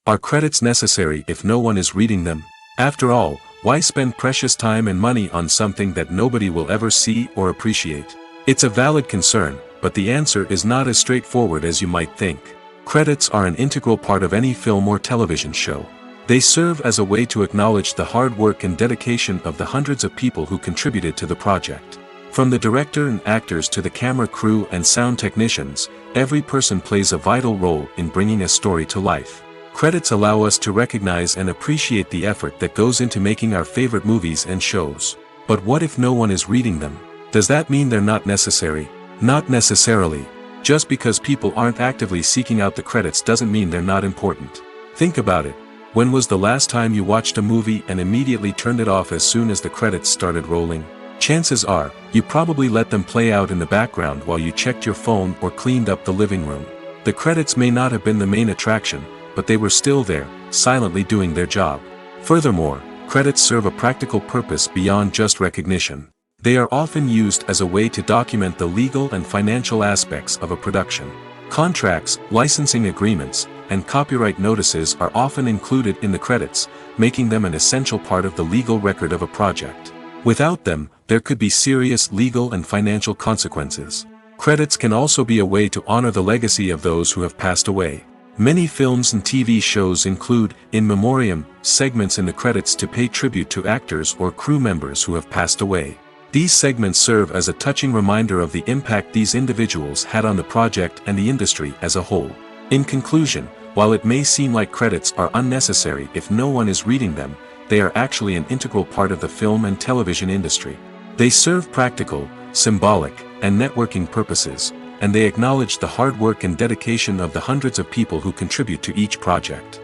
Are credits necessary if no one is reading them? After all, why spend precious time and money on something that nobody will ever see or appreciate? It's a valid concern, but the answer is not as straightforward as you might think. Credits are an integral part of any film or television show. They serve as a way to acknowledge the hard work and dedication of the hundreds of people who contributed to the project. From the director and actors to the camera crew and sound technicians, every person plays a vital role in bringing a story to life. Credits allow us to recognize and appreciate the effort that goes into making our favorite movies and shows. But what if no one is reading them? Does that mean they're not necessary? Not necessarily. Just because people aren't actively seeking out the credits doesn't mean they're not important. Think about it. When was the last time you watched a movie and immediately turned it off as soon as the credits started rolling? Chances are, you probably let them play out in the background while you checked your phone or cleaned up the living room. The credits may not have been the main attraction, but they were still there, silently doing their job. Furthermore, credits serve a practical purpose beyond just recognition. They are often used as a way to document the legal and financial aspects of a production. Contracts, licensing agreements, and copyright notices are often included in the credits, making them an essential part of the legal record of a project. Without them, there could be serious legal and financial consequences. Credits can also be a way to honor the legacy of those who have passed away. Many films and TV shows include, in memoriam, segments in the credits to pay tribute to actors or crew members who have passed away. These segments serve as a touching reminder of the impact these individuals had on the project and the industry as a whole. In conclusion, while it may seem like credits are unnecessary if no one is reading them, they are actually an integral part of the film and television industry. They serve practical, symbolic, and networking purposes, and they acknowledge the hard work and dedication of the hundreds of people who contribute to each project.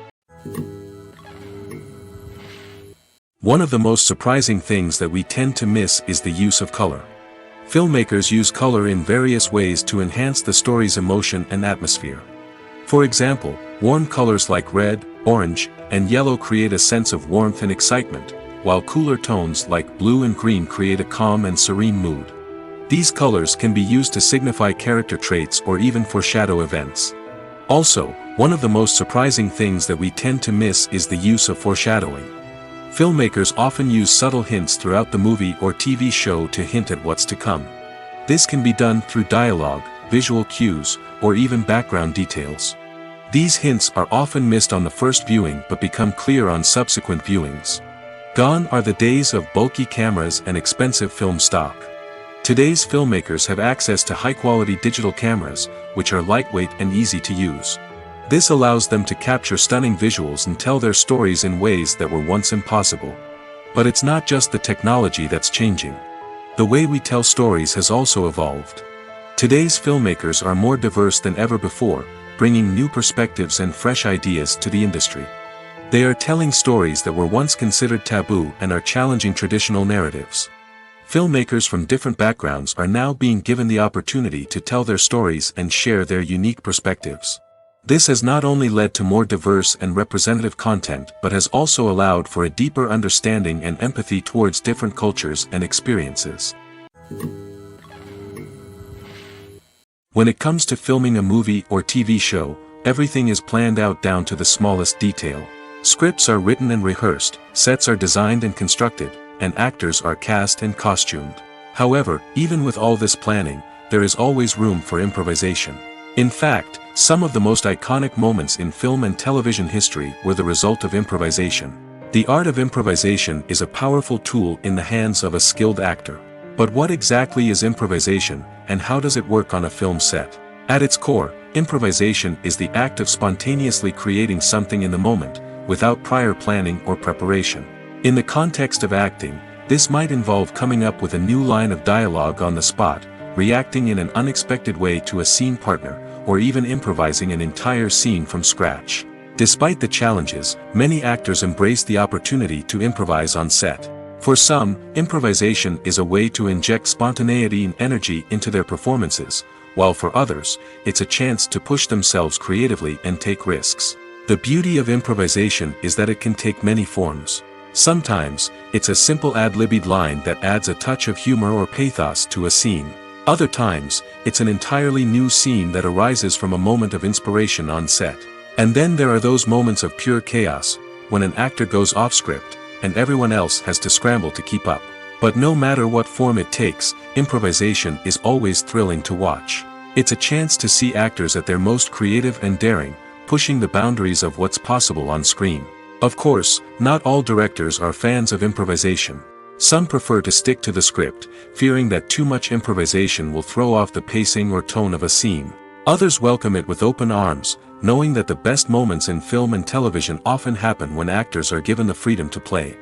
One of the most surprising things that we tend to miss is the use of color. Filmmakers use color in various ways to enhance the story's emotion and atmosphere. For example, warm colors like red, orange, and yellow create a sense of warmth and excitement, while cooler tones like blue and green create a calm and serene mood. These colors can be used to signify character traits or even foreshadow events. Also, one of the most surprising things that we tend to miss is the use of foreshadowing. Filmmakers often use subtle hints throughout the movie or TV show to hint at what's to come. This can be done through dialogue, visual cues, or even background details. These hints are often missed on the first viewing but become clear on subsequent viewings. Gone are the days of bulky cameras and expensive film stock. Today's filmmakers have access to high-quality digital cameras, which are lightweight and easy to use. This allows them to capture stunning visuals and tell their stories in ways that were once impossible. But it's not just the technology that's changing. The way we tell stories has also evolved. Today's filmmakers are more diverse than ever before, bringing new perspectives and fresh ideas to the industry. They are telling stories that were once considered taboo and are challenging traditional narratives. Filmmakers from different backgrounds are now being given the opportunity to tell their stories and share their unique perspectives. This has not only led to more diverse and representative content but has also allowed for a deeper understanding and empathy towards different cultures and experiences. When it comes to filming a movie or TV show, everything is planned out down to the smallest detail. Scripts are written and rehearsed, sets are designed and constructed, and actors are cast and costumed. However, even with all this planning, there is always room for improvisation. In fact, some of the most iconic moments in film and television history were the result of improvisation. The art of improvisation is a powerful tool in the hands of a skilled actor. But what exactly is improvisation, and how does it work on a film set? At its core, improvisation is the act of spontaneously creating something in the moment, without prior planning or preparation. In the context of acting, this might involve coming up with a new line of dialogue on the spot, reacting in an unexpected way to a scene partner, or even improvising an entire scene from scratch. Despite the challenges, many actors embrace the opportunity to improvise on set. For some, improvisation is a way to inject spontaneity and energy into their performances, while for others, it's a chance to push themselves creatively and take risks. The beauty of improvisation is that it can take many forms. Sometimes, it's a simple ad-libbed line that adds a touch of humor or pathos to a scene. Other times, it's an entirely new scene that arises from a moment of inspiration on set. And then there are those moments of pure chaos, when an actor goes off script, and everyone else has to scramble to keep up. But no matter what form it takes, improvisation is always thrilling to watch. It's a chance to see actors at their most creative and daring, pushing the boundaries of what's possible on screen. Of course, not all directors are fans of improvisation. Some prefer to stick to the script, fearing that too much improvisation will throw off the pacing or tone of a scene. Others welcome it with open arms, knowing that the best moments in film and television often happen when actors are given the freedom to play.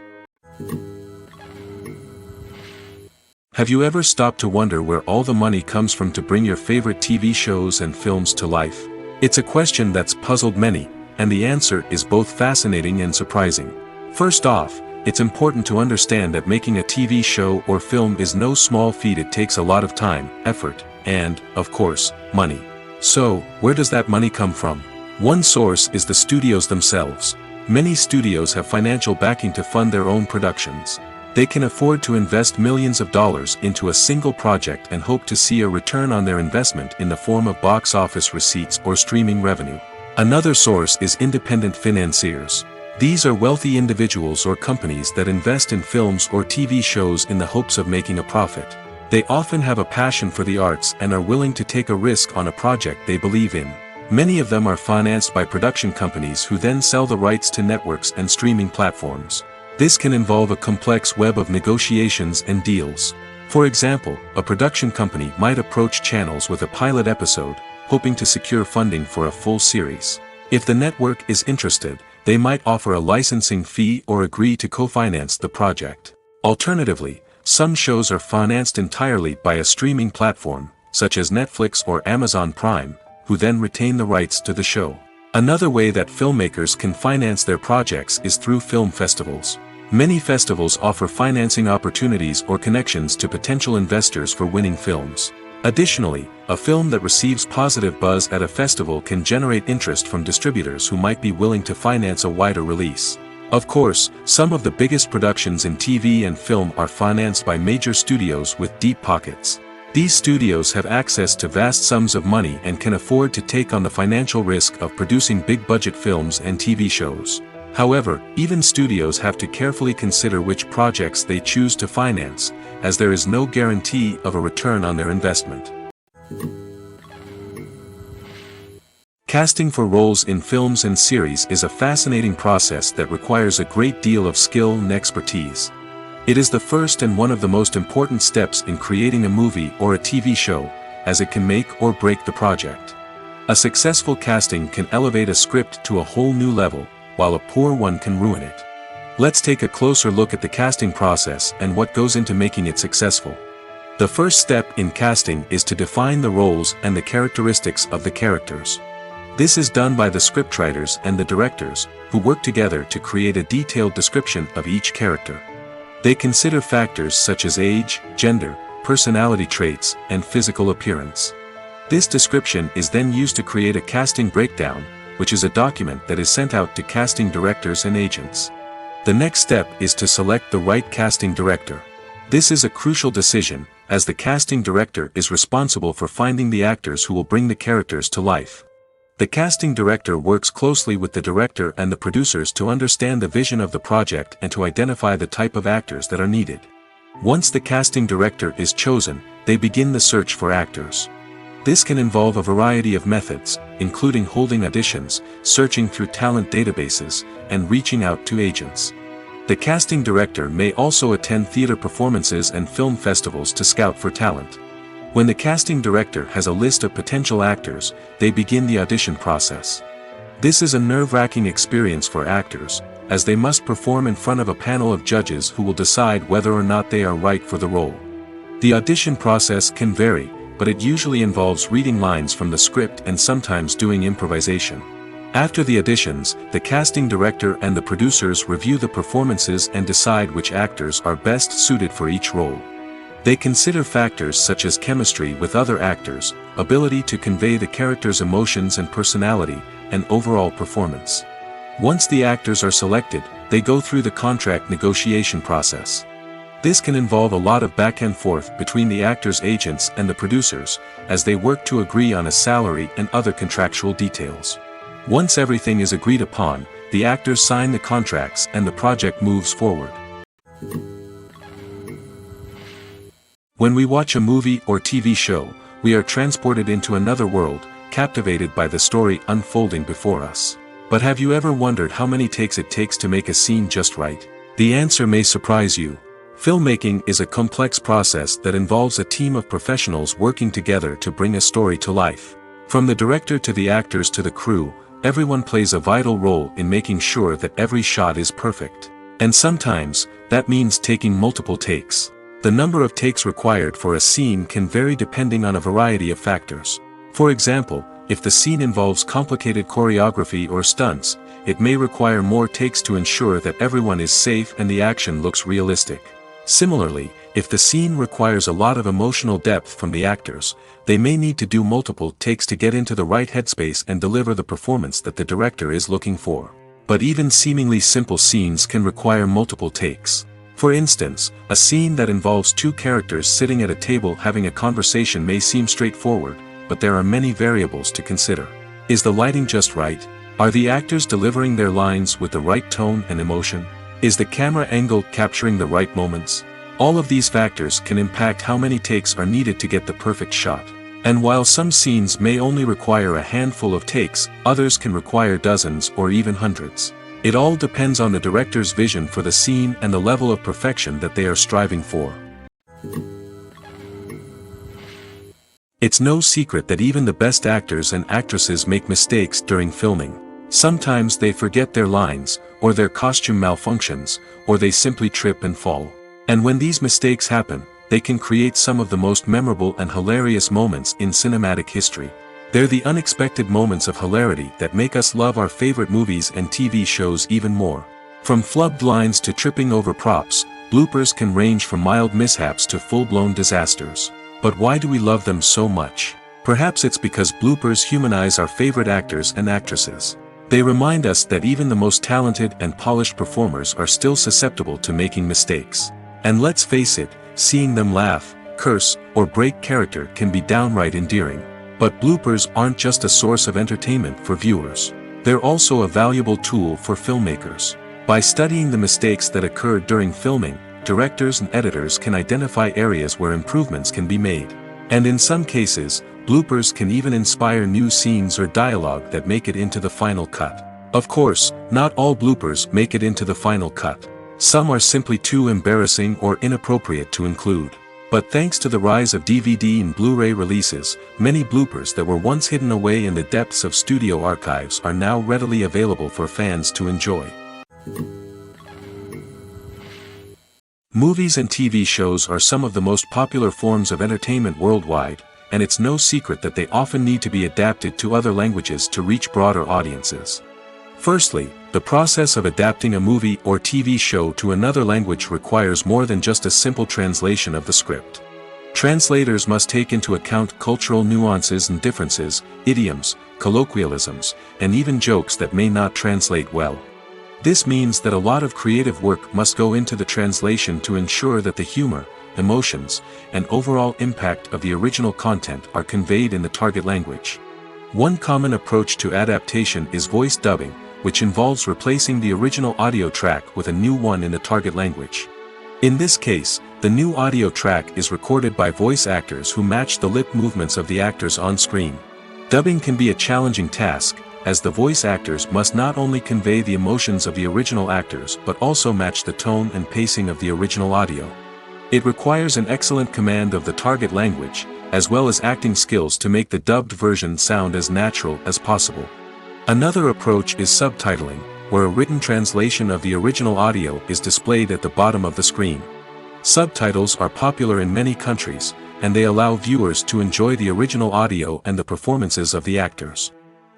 Have you ever stopped to wonder where all the money comes from to bring your favorite TV shows and films to life? It's a question that's puzzled many, and the answer is both fascinating and surprising. First off, it's important to understand that making a TV show or film is no small feat. It takes a lot of time, effort, and, of course, money. So, where does that money come from? One source is the studios themselves. Many studios have financial backing to fund their own productions. They can afford to invest millions of dollars into a single project and hope to see a return on their investment in the form of box office receipts or streaming revenue. Another source is independent financiers. These are wealthy individuals or companies that invest in films or TV shows in the hopes of making a profit. They often have a passion for the arts and are willing to take a risk on a project they believe in. Many of them are financed by production companies who then sell the rights to networks and streaming platforms. This can involve a complex web of negotiations and deals. For example, a production company might approach channels with a pilot episode, hoping to secure funding for a full series. If the network is interested, they might offer a licensing fee or agree to co-finance the project. Alternatively, some shows are financed entirely by a streaming platform, such as Netflix or Amazon Prime, who then retain the rights to the show. Another way that filmmakers can finance their projects is through film festivals. Many festivals offer financing opportunities or connections to potential investors for winning films. Additionally, a film that receives positive buzz at a festival can generate interest from distributors who might be willing to finance a wider release. Of course, some of the biggest productions in TV and film are financed by major studios with deep pockets. These studios have access to vast sums of money and can afford to take on the financial risk of producing big-budget films and TV shows. However, even studios have to carefully consider which projects they choose to finance, as there is no guarantee of a return on their investment. Casting for roles in films and series is a fascinating process that requires a great deal of skill and expertise. It is the first and one of the most important steps in creating a movie or a TV show, as it can make or break the project. A successful casting can elevate a script to a whole new level, while a poor one can ruin it. Let's take a closer look at the casting process and what goes into making it successful. The first step in casting is to define the roles and the characteristics of the characters. This is done by the scriptwriters and the directors, who work together to create a detailed description of each character. They consider factors such as age, gender, personality traits, and physical appearance. This description is then used to create a casting breakdown, which is a document that is sent out to casting directors and agents. The next step is to select the right casting director. This is a crucial decision, as the casting director is responsible for finding the actors who will bring the characters to life. The casting director works closely with the director and the producers to understand the vision of the project and to identify the type of actors that are needed. Once the casting director is chosen, they begin the search for actors. This can involve a variety of methods, including holding auditions, searching through talent databases, and reaching out to agents. The casting director may also attend theater performances and film festivals to scout for talent. When the casting director has a list of potential actors, they begin the audition process. This is a nerve-wracking experience for actors, as they must perform in front of a panel of judges who will decide whether or not they are right for the role. The audition process can vary, but it usually involves reading lines from the script and sometimes doing improvisation. After the auditions, the casting director and the producers review the performances and decide which actors are best suited for each role. They consider factors such as chemistry with other actors, ability to convey the character's emotions and personality, and overall performance. Once the actors are selected, they go through the contract negotiation process. This can involve a lot of back and forth between the actors' agents and the producers, as they work to agree on a salary and other contractual details. Once everything is agreed upon, the actors sign the contracts and the project moves forward. When we watch a movie or TV show, we are transported into another world, captivated by the story unfolding before us. But have you ever wondered how many takes it takes to make a scene just right? The answer may surprise you. Filmmaking is a complex process that involves a team of professionals working together to bring a story to life. From the director to the actors to the crew, everyone plays a vital role in making sure that every shot is perfect. And sometimes, that means taking multiple takes. The number of takes required for a scene can vary depending on a variety of factors. For example, if the scene involves complicated choreography or stunts, it may require more takes to ensure that everyone is safe and the action looks realistic. Similarly, if the scene requires a lot of emotional depth from the actors, they may need to do multiple takes to get into the right headspace and deliver the performance that the director is looking for. But even seemingly simple scenes can require multiple takes. For instance, a scene that involves two characters sitting at a table having a conversation may seem straightforward, but there are many variables to consider. Is the lighting just right? Are the actors delivering their lines with the right tone and emotion? Is the camera angle capturing the right moments? All of these factors can impact how many takes are needed to get the perfect shot. And while some scenes may only require a handful of takes, others can require dozens or even hundreds. It all depends on the director's vision for the scene and the level of perfection that they are striving for. It's no secret that even the best actors and actresses make mistakes during filming. Sometimes they forget their lines, or their costume malfunctions, or they simply trip and fall. And when these mistakes happen, they can create some of the most memorable and hilarious moments in cinematic history. They're the unexpected moments of hilarity that make us love our favorite movies and TV shows even more. From flubbed lines to tripping over props, bloopers can range from mild mishaps to full-blown disasters. But why do we love them so much? Perhaps it's because bloopers humanize our favorite actors and actresses. They remind us that even the most talented and polished performers are still susceptible to making mistakes. And let's face it, seeing them laugh, curse, or break character can be downright endearing. But bloopers aren't just a source of entertainment for viewers. They're also a valuable tool for filmmakers. By studying the mistakes that occurred during filming, directors and editors can identify areas where improvements can be made. And in some cases, bloopers can even inspire new scenes or dialogue that make it into the final cut. Of course, not all bloopers make it into the final cut. Some are simply too embarrassing or inappropriate to include. But thanks to the rise of DVD and Blu-ray releases, many bloopers that were once hidden away in the depths of studio archives are now readily available for fans to enjoy. Movies and TV shows are some of the most popular forms of entertainment worldwide, and it's no secret that they often need to be adapted to other languages to reach broader audiences. Firstly, the process of adapting a movie or TV show to another language requires more than just a simple translation of the script. Translators must take into account cultural nuances and differences, idioms, colloquialisms, and even jokes that may not translate well. This means that a lot of creative work must go into the translation to ensure that the humor, emotions, and overall impact of the original content are conveyed in the target language. One common approach to adaptation is voice dubbing, which involves replacing the original audio track with a new one in the target language. In this case, the new audio track is recorded by voice actors who match the lip movements of the actors on screen. Dubbing can be a challenging task, as the voice actors must not only convey the emotions of the original actors but also match the tone and pacing of the original audio. It requires an excellent command of the target language, as well as acting skills to make the dubbed version sound as natural as possible. Another approach is subtitling, where a written translation of the original audio is displayed at the bottom of the screen. Subtitles are popular in many countries, and they allow viewers to enjoy the original audio and the performances of the actors.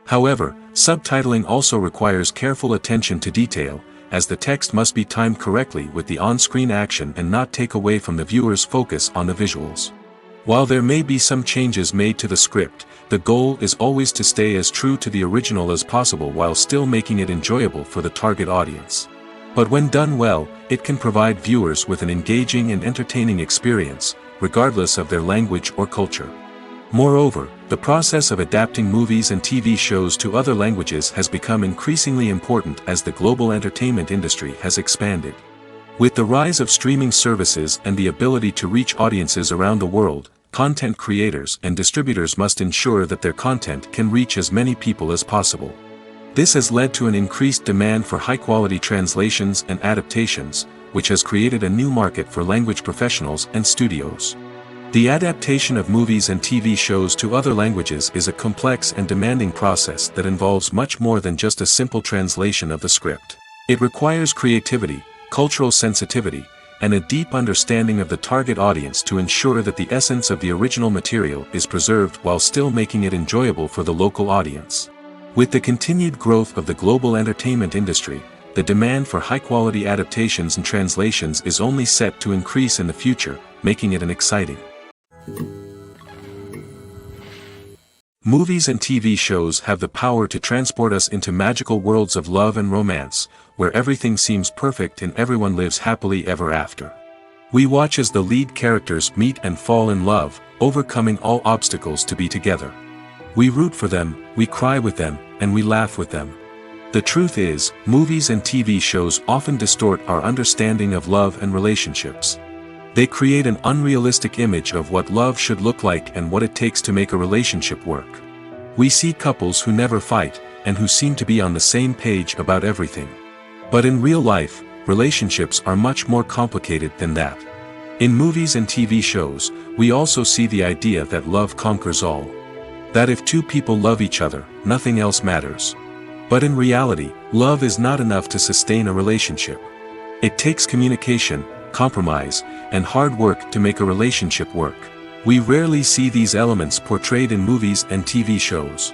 However, subtitling also requires careful attention to detail, as the text must be timed correctly with the on-screen action and not take away from the viewer's focus on the visuals. While there may be some changes made to the script, the goal is always to stay as true to the original as possible while still making it enjoyable for the target audience. But when done well, it can provide viewers with an engaging and entertaining experience, regardless of their language or culture. Moreover, the process of adapting movies and TV shows to other languages has become increasingly important as the global entertainment industry has expanded. With the rise of streaming services and the ability to reach audiences around the world, content creators and distributors must ensure that their content can reach as many people as possible. This has led to an increased demand for high-quality translations and adaptations, which has created a new market for language professionals and studios. The adaptation of movies and TV shows to other languages is a complex and demanding process that involves much more than just a simple translation of the script. It requires creativity, cultural sensitivity, and a deep understanding of the target audience to ensure that the essence of the original material is preserved while still making it enjoyable for the local audience. With the continued growth of the global entertainment industry, the demand for high-quality adaptations and translations is only set to increase in the future, making it an exciting. Movies and TV shows have the power to transport us into magical worlds of love and romance, where everything seems perfect and everyone lives happily ever after. We watch as the lead characters meet and fall in love, overcoming all obstacles to be together. We root for them, we cry with them, and we laugh with them. The truth is, movies and TV shows often distort our understanding of love and relationships. They create an unrealistic image of what love should look like and what it takes to make a relationship work. We see couples who never fight, and who seem to be on the same page about everything. But in real life, relationships are much more complicated than that. In movies and TV shows, we also see the idea that love conquers all. That if two people love each other, nothing else matters. But in reality, love is not enough to sustain a relationship. It takes communication, compromise, and hard work to make a relationship work. We rarely see these elements portrayed in movies and TV shows.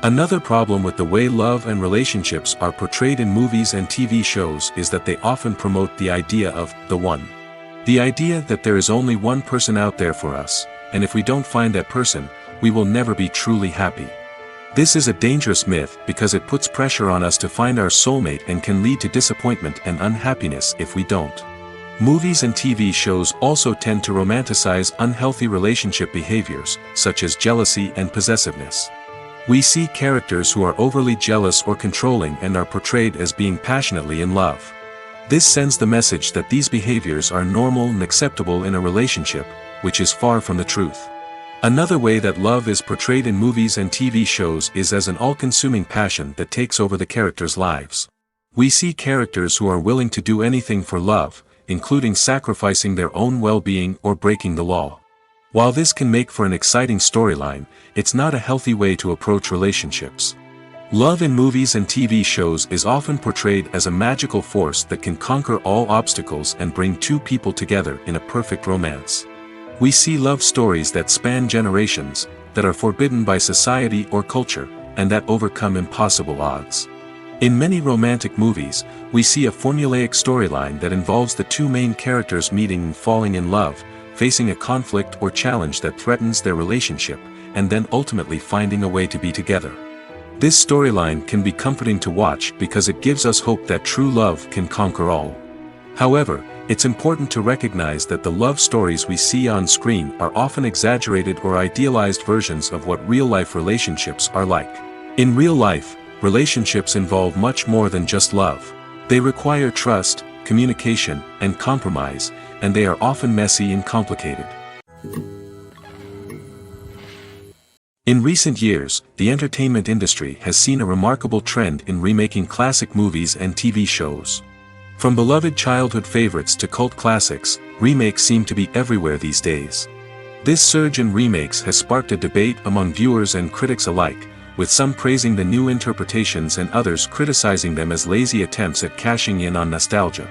Another problem with the way love and relationships are portrayed in movies and TV shows is that they often promote the idea of the one. The idea that there is only one person out there for us, and if we don't find that person, we will never be truly happy. This is a dangerous myth because it puts pressure on us to find our soulmate and can lead to disappointment and unhappiness if we don't. Movies and TV shows also tend to romanticize unhealthy relationship behaviors, such as jealousy and possessiveness. We see characters who are overly jealous or controlling and are portrayed as being passionately in love. This sends the message that these behaviors are normal and acceptable in a relationship, which is far from the truth. Another way that love is portrayed in movies and TV shows is as an all-consuming passion that takes over the characters' lives. We see characters who are willing to do anything for love, including sacrificing their own well-being or breaking the law. While this can make for an exciting storyline, it's not a healthy way to approach relationships. Love in movies and TV shows is often portrayed as a magical force that can conquer all obstacles and bring two people together in a perfect romance. We see love stories that span generations, that are forbidden by society or culture, and that overcome impossible odds. In many romantic movies, we see a formulaic storyline that involves the two main characters meeting and falling in love, facing a conflict or challenge that threatens their relationship, and then ultimately finding a way to be together. This storyline can be comforting to watch because it gives us hope that true love can conquer all. However, it's important to recognize that the love stories we see on screen are often exaggerated or idealized versions of what real-life relationships are like. In real life, relationships involve much more than just love. They require trust, communication, and compromise, and they are often messy and complicated. In recent years, the entertainment industry has seen a remarkable trend in remaking classic movies and TV shows. From beloved childhood favorites to cult classics, remakes seem to be everywhere these days. This surge in remakes has sparked a debate among viewers and critics alike, with some praising the new interpretations and others criticizing them as lazy attempts at cashing in on nostalgia.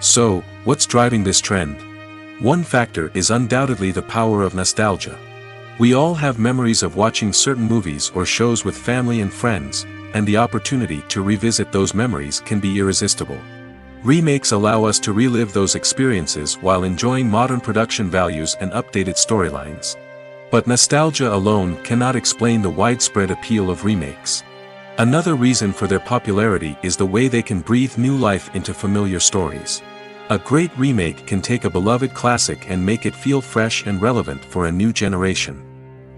So, what's driving this trend? One factor is undoubtedly the power of nostalgia. We all have memories of watching certain movies or shows with family and friends, and the opportunity to revisit those memories can be irresistible. Remakes allow us to relive those experiences while enjoying modern production values and updated storylines. But nostalgia alone cannot explain the widespread appeal of remakes. Another reason for their popularity is the way they can breathe new life into familiar stories. A great remake can take a beloved classic and make it feel fresh and relevant for a new generation.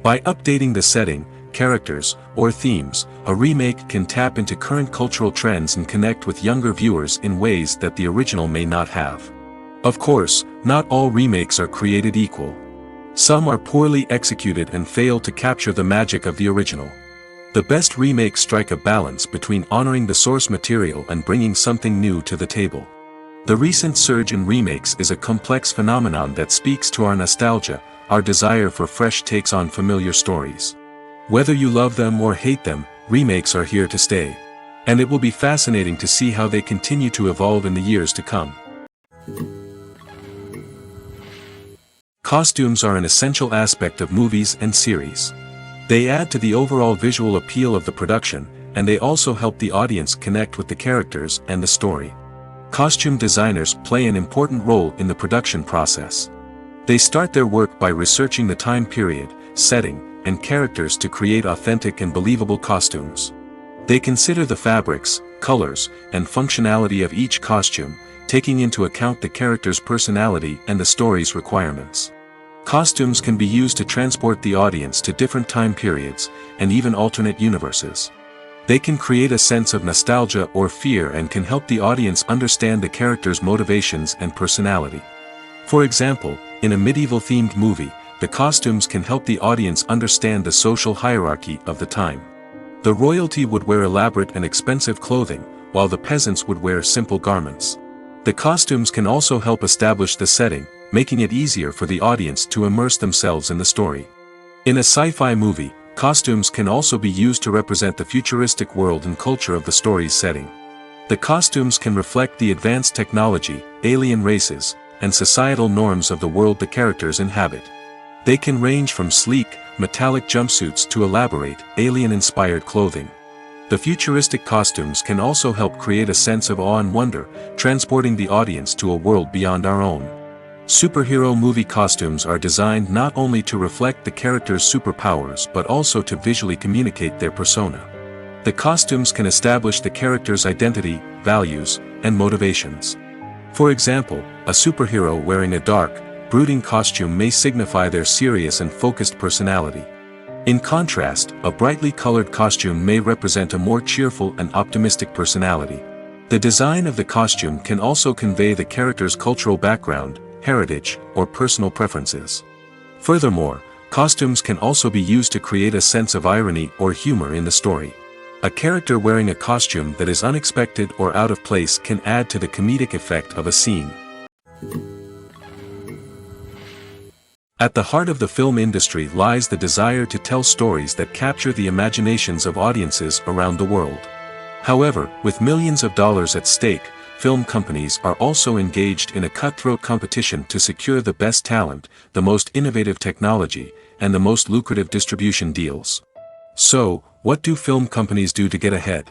By updating the setting, characters, or themes, a remake can tap into current cultural trends and connect with younger viewers in ways that the original may not have. Of course, not all remakes are created equal. Some are poorly executed and fail to capture the magic of the original. The best remakes strike a balance between honoring the source material and bringing something new to the table. The recent surge in remakes is a complex phenomenon that speaks to our nostalgia, our desire for fresh takes on familiar stories. Whether you love them or hate them, remakes are here to stay. And it will be fascinating to see how they continue to evolve in the years to come. Costumes are an essential aspect of movies and series. They add to the overall visual appeal of the production, and they also help the audience connect with the characters and the story. Costume designers play an important role in the production process. They start their work by researching the time period, setting, and characters to create authentic and believable costumes. They consider the fabrics, colors, and functionality of each costume, taking into account the character's personality and the story's requirements. Costumes can be used to transport the audience to different time periods, and even alternate universes. They can create a sense of nostalgia or fear and can help the audience understand the character's motivations and personality. For example, in a medieval-themed movie, the costumes can help the audience understand the social hierarchy of the time. The royalty would wear elaborate and expensive clothing, while the peasants would wear simple garments. The costumes can also help establish the setting, making it easier for the audience to immerse themselves in the story. In a sci-fi movie, costumes can also be used to represent the futuristic world and culture of the story's setting. The costumes can reflect the advanced technology, alien races, and societal norms of the world the characters inhabit. They can range from sleek, metallic jumpsuits to elaborate, alien-inspired clothing. The futuristic costumes can also help create a sense of awe and wonder, transporting the audience to a world beyond our own. Superhero movie costumes are designed not only to reflect the character's superpowers but also to visually communicate their persona. The costumes can establish the character's identity, values, and motivations. For example, a superhero wearing a dark, brooding costume may signify their serious and focused personality. In contrast, a brightly colored costume may represent a more cheerful and optimistic personality. The design of the costume can also convey the character's cultural background, heritage, or personal preferences. Furthermore, costumes can also be used to create a sense of irony or humor in the story. A character wearing a costume that is unexpected or out of place can add to the comedic effect of a scene. At the heart of the film industry lies the desire to tell stories that capture the imaginations of audiences around the world. However, with millions of dollars at stake, film companies are also engaged in a cutthroat competition to secure the best talent, the most innovative technology, and the most lucrative distribution deals. So, what do film companies do to get ahead?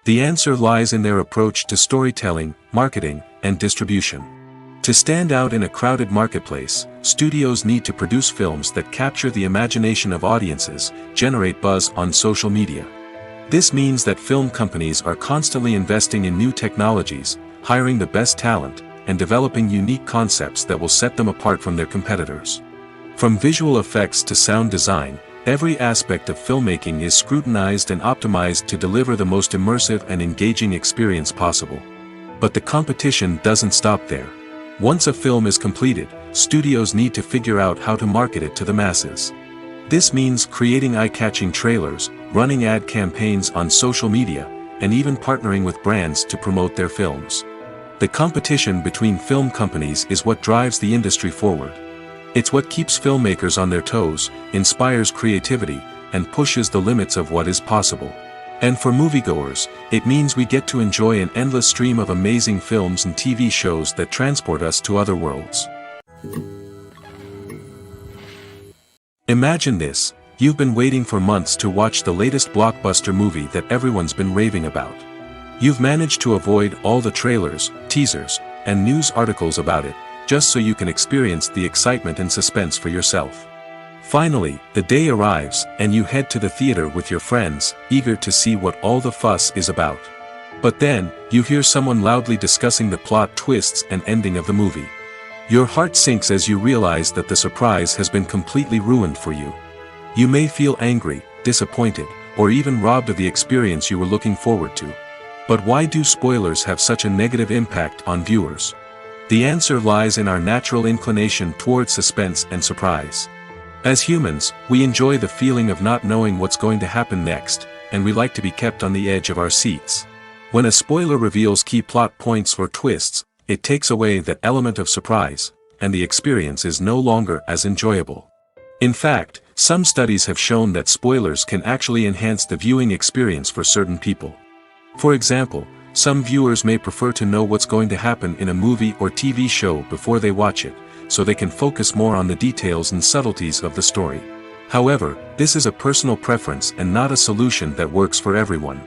The answer lies in their approach to storytelling, marketing, and distribution. To stand out in a crowded marketplace, studios need to produce films that capture the imagination of audiences, generate buzz on social media. This means that film companies are constantly investing in new technologies, hiring the best talent, and developing unique concepts that will set them apart from their competitors. From visual effects to sound design, every aspect of filmmaking is scrutinized and optimized to deliver the most immersive and engaging experience possible. But the competition doesn't stop there. Once a film is completed, studios need to figure out how to market it to the masses. This means creating eye-catching trailers, running ad campaigns on social media, and even partnering with brands to promote their films. The competition between film companies is what drives the industry forward. It's what keeps filmmakers on their toes, inspires creativity, and pushes the limits of what is possible. And for moviegoers, it means we get to enjoy an endless stream of amazing films and TV shows that transport us to other worlds. Imagine this: you've been waiting for months to watch the latest blockbuster movie that everyone's been raving about. You've managed to avoid all the trailers, teasers, and news articles about it, just so you can experience the excitement and suspense for yourself. Finally, the day arrives, and you head to the theater with your friends, eager to see what all the fuss is about. But then, you hear someone loudly discussing the plot twists and ending of the movie. Your heart sinks as you realize that the surprise has been completely ruined for you. You may feel angry, disappointed, or even robbed of the experience you were looking forward to. But why do spoilers have such a negative impact on viewers? The answer lies in our natural inclination towards suspense and surprise. As humans, we enjoy the feeling of not knowing what's going to happen next, and we like to be kept on the edge of our seats. When a spoiler reveals key plot points or twists, it takes away that element of surprise, and the experience is no longer as enjoyable. In fact, some studies have shown that spoilers can actually enhance the viewing experience for certain people. For example, some viewers may prefer to know what's going to happen in a movie or TV show before they watch it, so they can focus more on the details and subtleties of the story. However, this is a personal preference and not a solution that works for everyone.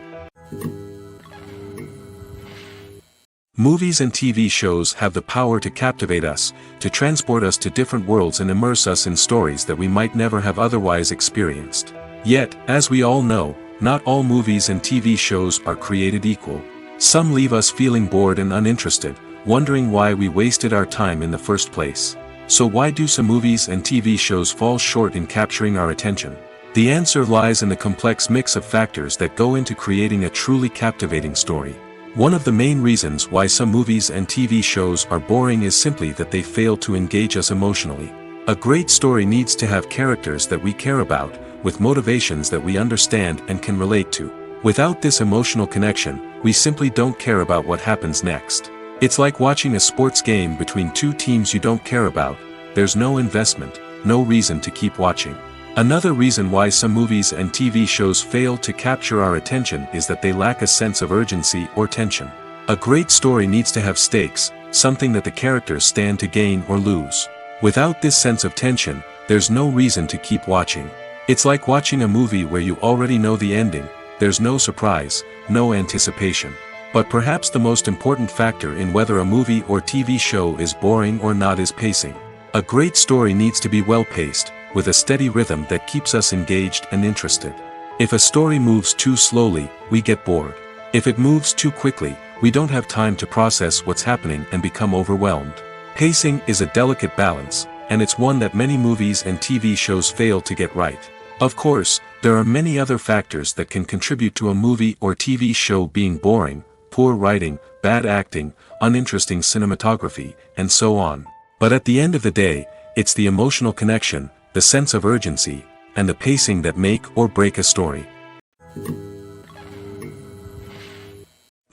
Movies and TV shows have the power to captivate us, to transport us to different worlds and immerse us in stories that we might never have otherwise experienced. Yet, as we all know, not all movies and TV shows are created equal. Some leave us feeling bored and uninterested, wondering why we wasted our time in the first place. So why do some movies and TV shows fall short in capturing our attention? The answer lies in the complex mix of factors that go into creating a truly captivating story. One of the main reasons why some movies and TV shows are boring is simply that they fail to engage us emotionally. A great story needs to have characters that we care about, with motivations that we understand and can relate to. Without this emotional connection, we simply don't care about what happens next. It's like watching a sports game between two teams you don't care about. There's no investment, no reason to keep watching. Another reason why some movies and TV shows fail to capture our attention is that they lack a sense of urgency or tension. A great story needs to have stakes, something that the characters stand to gain or lose. Without this sense of tension, there's no reason to keep watching. It's like watching a movie where you already know the ending. There's no surprise, no anticipation. But perhaps the most important factor in whether a movie or TV show is boring or not is pacing. A great story needs to be well-paced, with a steady rhythm that keeps us engaged and interested. If a story moves too slowly, we get bored. If it moves too quickly, we don't have time to process what's happening and become overwhelmed. Pacing is a delicate balance, and it's one that many movies and TV shows fail to get right. Of course, there are many other factors that can contribute to a movie or TV show being boring: poor writing, bad acting, uninteresting cinematography, and so on. But at the end of the day, it's the emotional connection, the sense of urgency, and the pacing that make or break a story.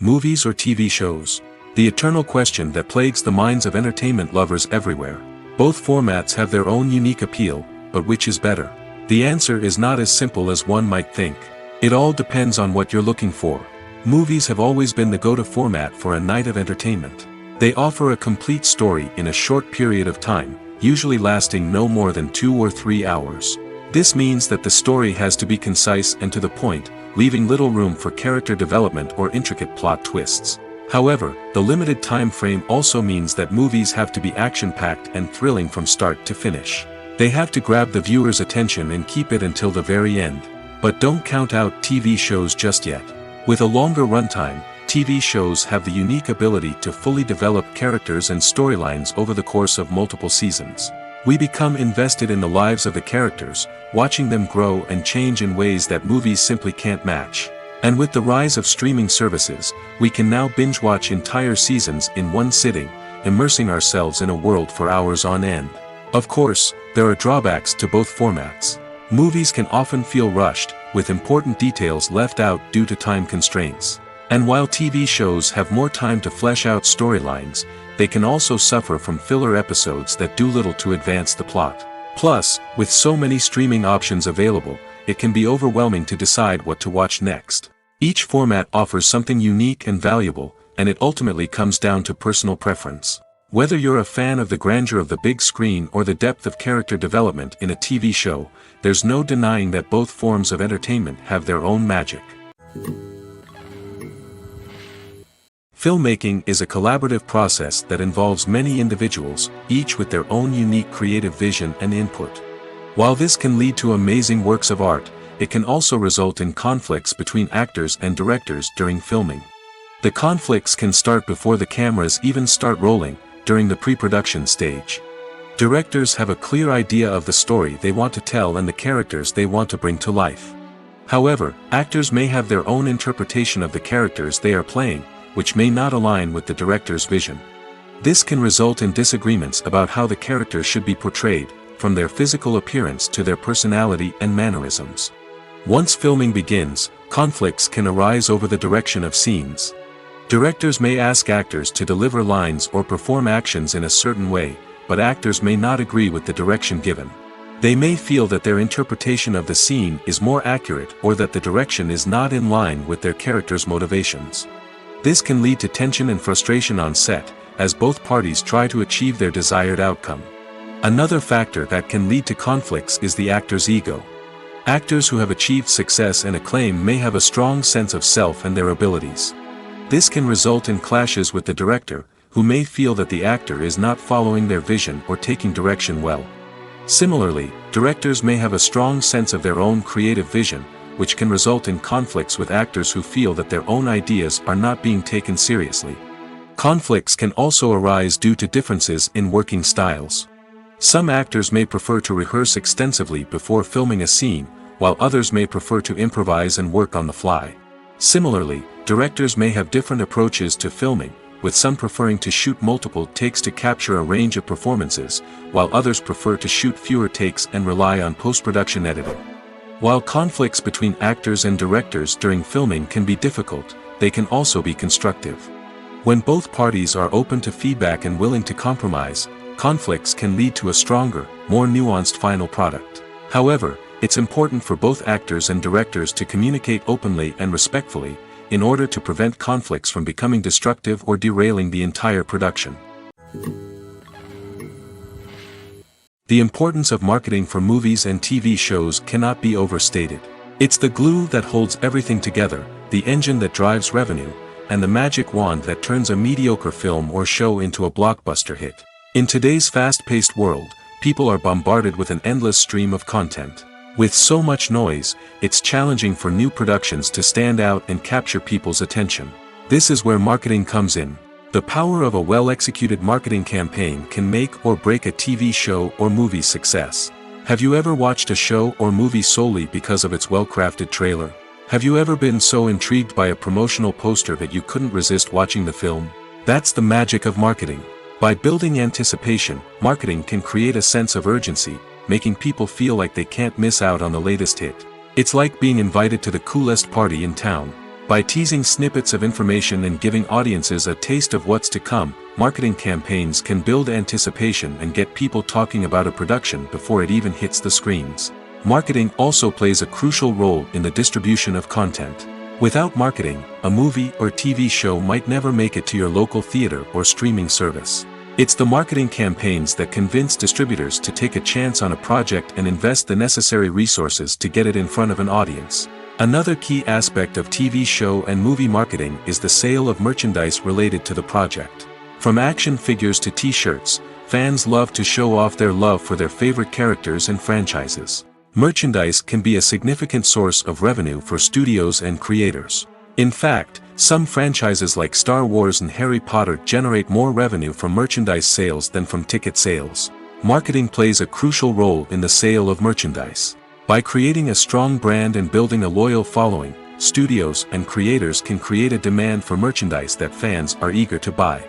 Movies or TV shows? The eternal question that plagues the minds of entertainment lovers everywhere. Both formats have their own unique appeal, but which is better? The answer is not as simple as one might think. It all depends on what you're looking for. Movies have always been the go-to format for a night of entertainment. They offer a complete story in a short period of time, usually lasting no more than 2 or 3 hours. This means that the story has to be concise and to the point, leaving little room for character development or intricate plot twists. However, the limited time frame also means that movies have to be action-packed and thrilling from start to finish. They have to grab the viewer's attention and keep it until the very end. But don't count out TV shows just yet. With a longer runtime, TV shows have the unique ability to fully develop characters and storylines over the course of multiple seasons. We become invested in the lives of the characters, watching them grow and change in ways that movies simply can't match. And with the rise of streaming services, we can now binge-watch entire seasons in one sitting, immersing ourselves in a world for hours on end. Of course, there are drawbacks to both formats. Movies can often feel rushed, with important details left out due to time constraints. And while TV shows have more time to flesh out storylines, they can also suffer from filler episodes that do little to advance the plot. Plus, with so many streaming options available, it can be overwhelming to decide what to watch next. Each format offers something unique and valuable, and it ultimately comes down to personal preference. Whether you're a fan of the grandeur of the big screen or the depth of character development in a TV show, there's no denying that both forms of entertainment have their own magic. Filmmaking is a collaborative process that involves many individuals, each with their own unique creative vision and input. While this can lead to amazing works of art, it can also result in conflicts between actors and directors during filming. The conflicts can start before the cameras even start rolling, during the pre-production stage. Directors have a clear idea of the story they want to tell and the characters they want to bring to life. However, actors may have their own interpretation of the characters they are playing, which may not align with the director's vision. This can result in disagreements about how the characters should be portrayed, from their physical appearance to their personality and mannerisms. Once filming begins, conflicts can arise over the direction of scenes. Directors may ask actors to deliver lines or perform actions in a certain way, but actors may not agree with the direction given. They may feel that their interpretation of the scene is more accurate or that the direction is not in line with their character's motivations. This can lead to tension and frustration on set, as both parties try to achieve their desired outcome. Another factor that can lead to conflicts is the actor's ego. Actors who have achieved success and acclaim may have a strong sense of self and their abilities. This can result in clashes with the director, who may feel that the actor is not following their vision or taking direction well. Similarly, directors may have a strong sense of their own creative vision, which can result in conflicts with actors who feel that their own ideas are not being taken seriously. Conflicts can also arise due to differences in working styles. Some actors may prefer to rehearse extensively before filming a scene, while others may prefer to improvise and work on the fly. Similarly, Directors may have different approaches to filming, with some preferring to shoot multiple takes to capture a range of performances, while others prefer to shoot fewer takes and rely on post-production editing. While conflicts between actors and directors during filming can be difficult, they can also be constructive. When both parties are open to feedback and willing to compromise, conflicts can lead to a stronger, more nuanced final product. However, it's important for both actors and directors to communicate openly and respectfully, in order to prevent conflicts from becoming destructive or derailing the entire production. The importance of marketing for movies and TV shows cannot be overstated. It's the glue that holds everything together, the engine that drives revenue, and the magic wand that turns a mediocre film or show into a blockbuster hit. In today's fast-paced world, people are bombarded with an endless stream of content. With so much noise, it's challenging for new productions to stand out and capture people's attention. This is where marketing comes in. The power of a well-executed marketing campaign can make or break a TV show or movie's success. Have you ever watched a show or movie solely because of its well-crafted trailer? Have you ever been so intrigued by a promotional poster that you couldn't resist watching the film? That's the magic of marketing. By building anticipation, marketing can create a sense of urgency, making people feel like they can't miss out on the latest hit. It's like being invited to the coolest party in town. By teasing snippets of information and giving audiences a taste of what's to come, marketing campaigns can build anticipation and get people talking about a production before it even hits the screens. Marketing also plays a crucial role in the distribution of content. Without marketing, a movie or TV show might never make it to your local theater or streaming service. It's the marketing campaigns that convince distributors to take a chance on a project and invest the necessary resources to get it in front of an audience. Another key aspect of TV show and movie marketing is the sale of merchandise related to the project. From action figures to t-shirts, fans love to show off their love for their favorite characters and franchises. Merchandise can be a significant source of revenue for studios and creators. In fact, some franchises like Star Wars and Harry Potter generate more revenue from merchandise sales than from ticket sales. Marketing plays a crucial role in the sale of merchandise. By creating a strong brand and building a loyal following, studios and creators can create a demand for merchandise that fans are eager to buy.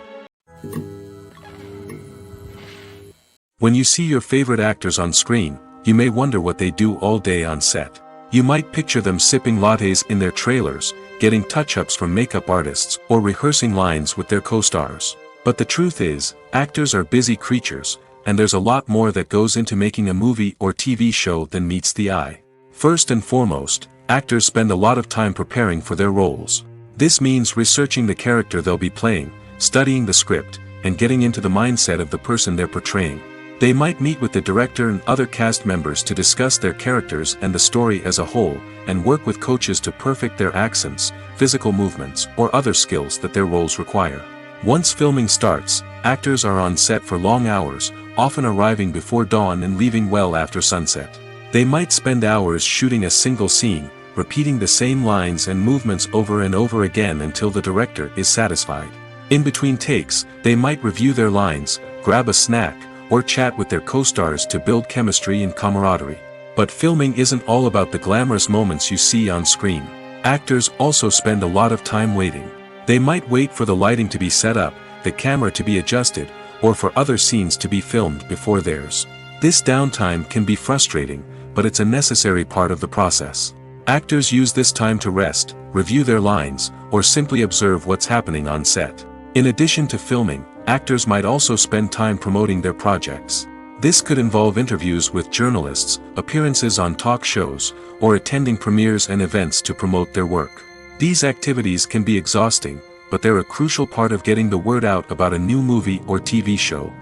When you see your favorite actors on screen, you may wonder what they do all day on set. You might picture them sipping lattes in their trailers, getting touch-ups from makeup artists, or rehearsing lines with their co-stars. But the truth is, actors are busy creatures, and there's a lot more that goes into making a movie or TV show than meets the eye. First and foremost, actors spend a lot of time preparing for their roles. This means researching the character they'll be playing, studying the script, and getting into the mindset of the person they're portraying. They might meet with the director and other cast members to discuss their characters and the story as a whole, and work with coaches to perfect their accents, physical movements, or other skills that their roles require. Once filming starts, actors are on set for long hours, often arriving before dawn and leaving well after sunset. They might spend hours shooting a single scene, repeating the same lines and movements over and over again until the director is satisfied. In between takes, they might review their lines, grab a snack, or chat with their co-stars to build chemistry and camaraderie. But filming isn't all about the glamorous moments you see on screen. Actors also spend a lot of time waiting. They might wait for the lighting to be set up, the camera to be adjusted, or for other scenes to be filmed before theirs. This downtime can be frustrating, but it's a necessary part of the process. Actors use this time to rest, review their lines, or simply observe what's happening on set. In addition to filming, actors might also spend time promoting their projects. This could involve interviews with journalists, appearances on talk shows, or attending premieres and events to promote their work. These activities can be exhausting, but they're a crucial part of getting the word out about a new movie or TV show.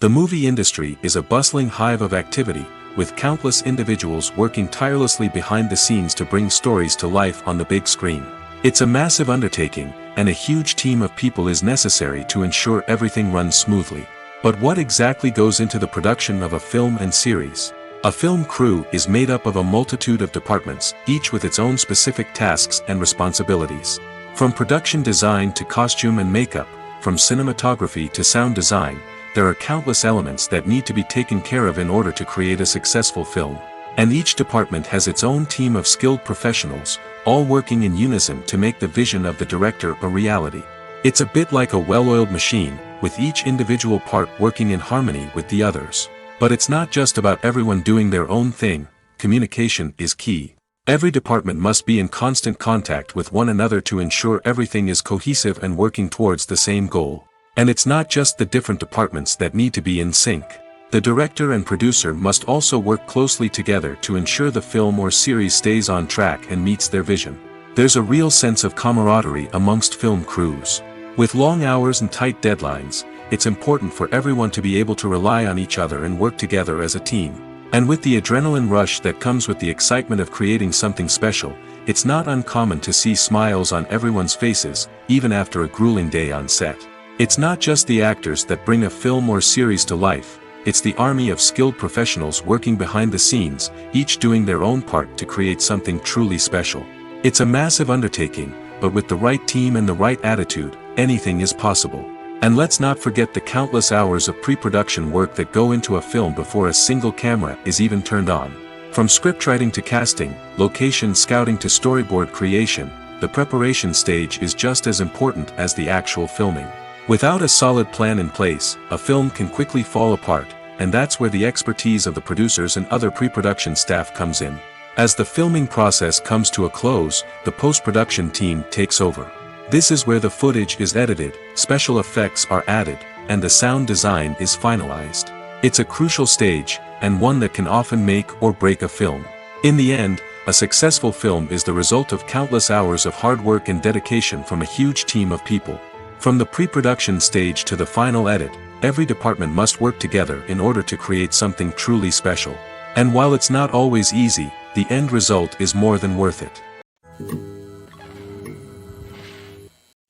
The movie industry is a bustling hive of activity, with countless individuals working tirelessly behind the scenes to bring stories to life on the big screen. It's a massive undertaking, and a huge team of people is necessary to ensure everything runs smoothly. But what exactly goes into the production of a film and series? A film crew is made up of a multitude of departments, each with its own specific tasks and responsibilities. From production design to costume and makeup, from cinematography to sound design, there are countless elements that need to be taken care of in order to create a successful film. And each department has its own team of skilled professionals, all working in unison to make the vision of the director a reality. It's a bit like a well-oiled machine, with each individual part working in harmony with the others. But it's not just about everyone doing their own thing. Communication is key. Every department must be in constant contact with one another to ensure everything is cohesive and working towards the same goal. And it's not just the different departments that need to be in sync. The director and producer must also work closely together to ensure the film or series stays on track and meets their vision. There's a real sense of camaraderie amongst film crews. With long hours and tight deadlines, it's important for everyone to be able to rely on each other and work together as a team. And with the adrenaline rush that comes with the excitement of creating something special, it's not uncommon to see smiles on everyone's faces, even after a grueling day on set. It's not just the actors that bring a film or series to life, it's the army of skilled professionals working behind the scenes, each doing their own part to create something truly special. It's a massive undertaking, but with the right team and the right attitude, anything is possible. And let's not forget the countless hours of pre-production work that go into a film before a single camera is even turned on. From scriptwriting to casting, location scouting to storyboard creation, the preparation stage is just as important as the actual filming. Without a solid plan in place, a film can quickly fall apart, and that's where the expertise of the producers and other pre-production staff comes in. As the filming process comes to a close, the post-production team takes over. This is where the footage is edited, special effects are added, and the sound design is finalized. It's a crucial stage, and one that can often make or break a film. In the end, a successful film is the result of countless hours of hard work and dedication from a huge team of people. From the pre-production stage to the final edit, every department must work together in order to create something truly special. And while it's not always easy, the end result is more than worth it.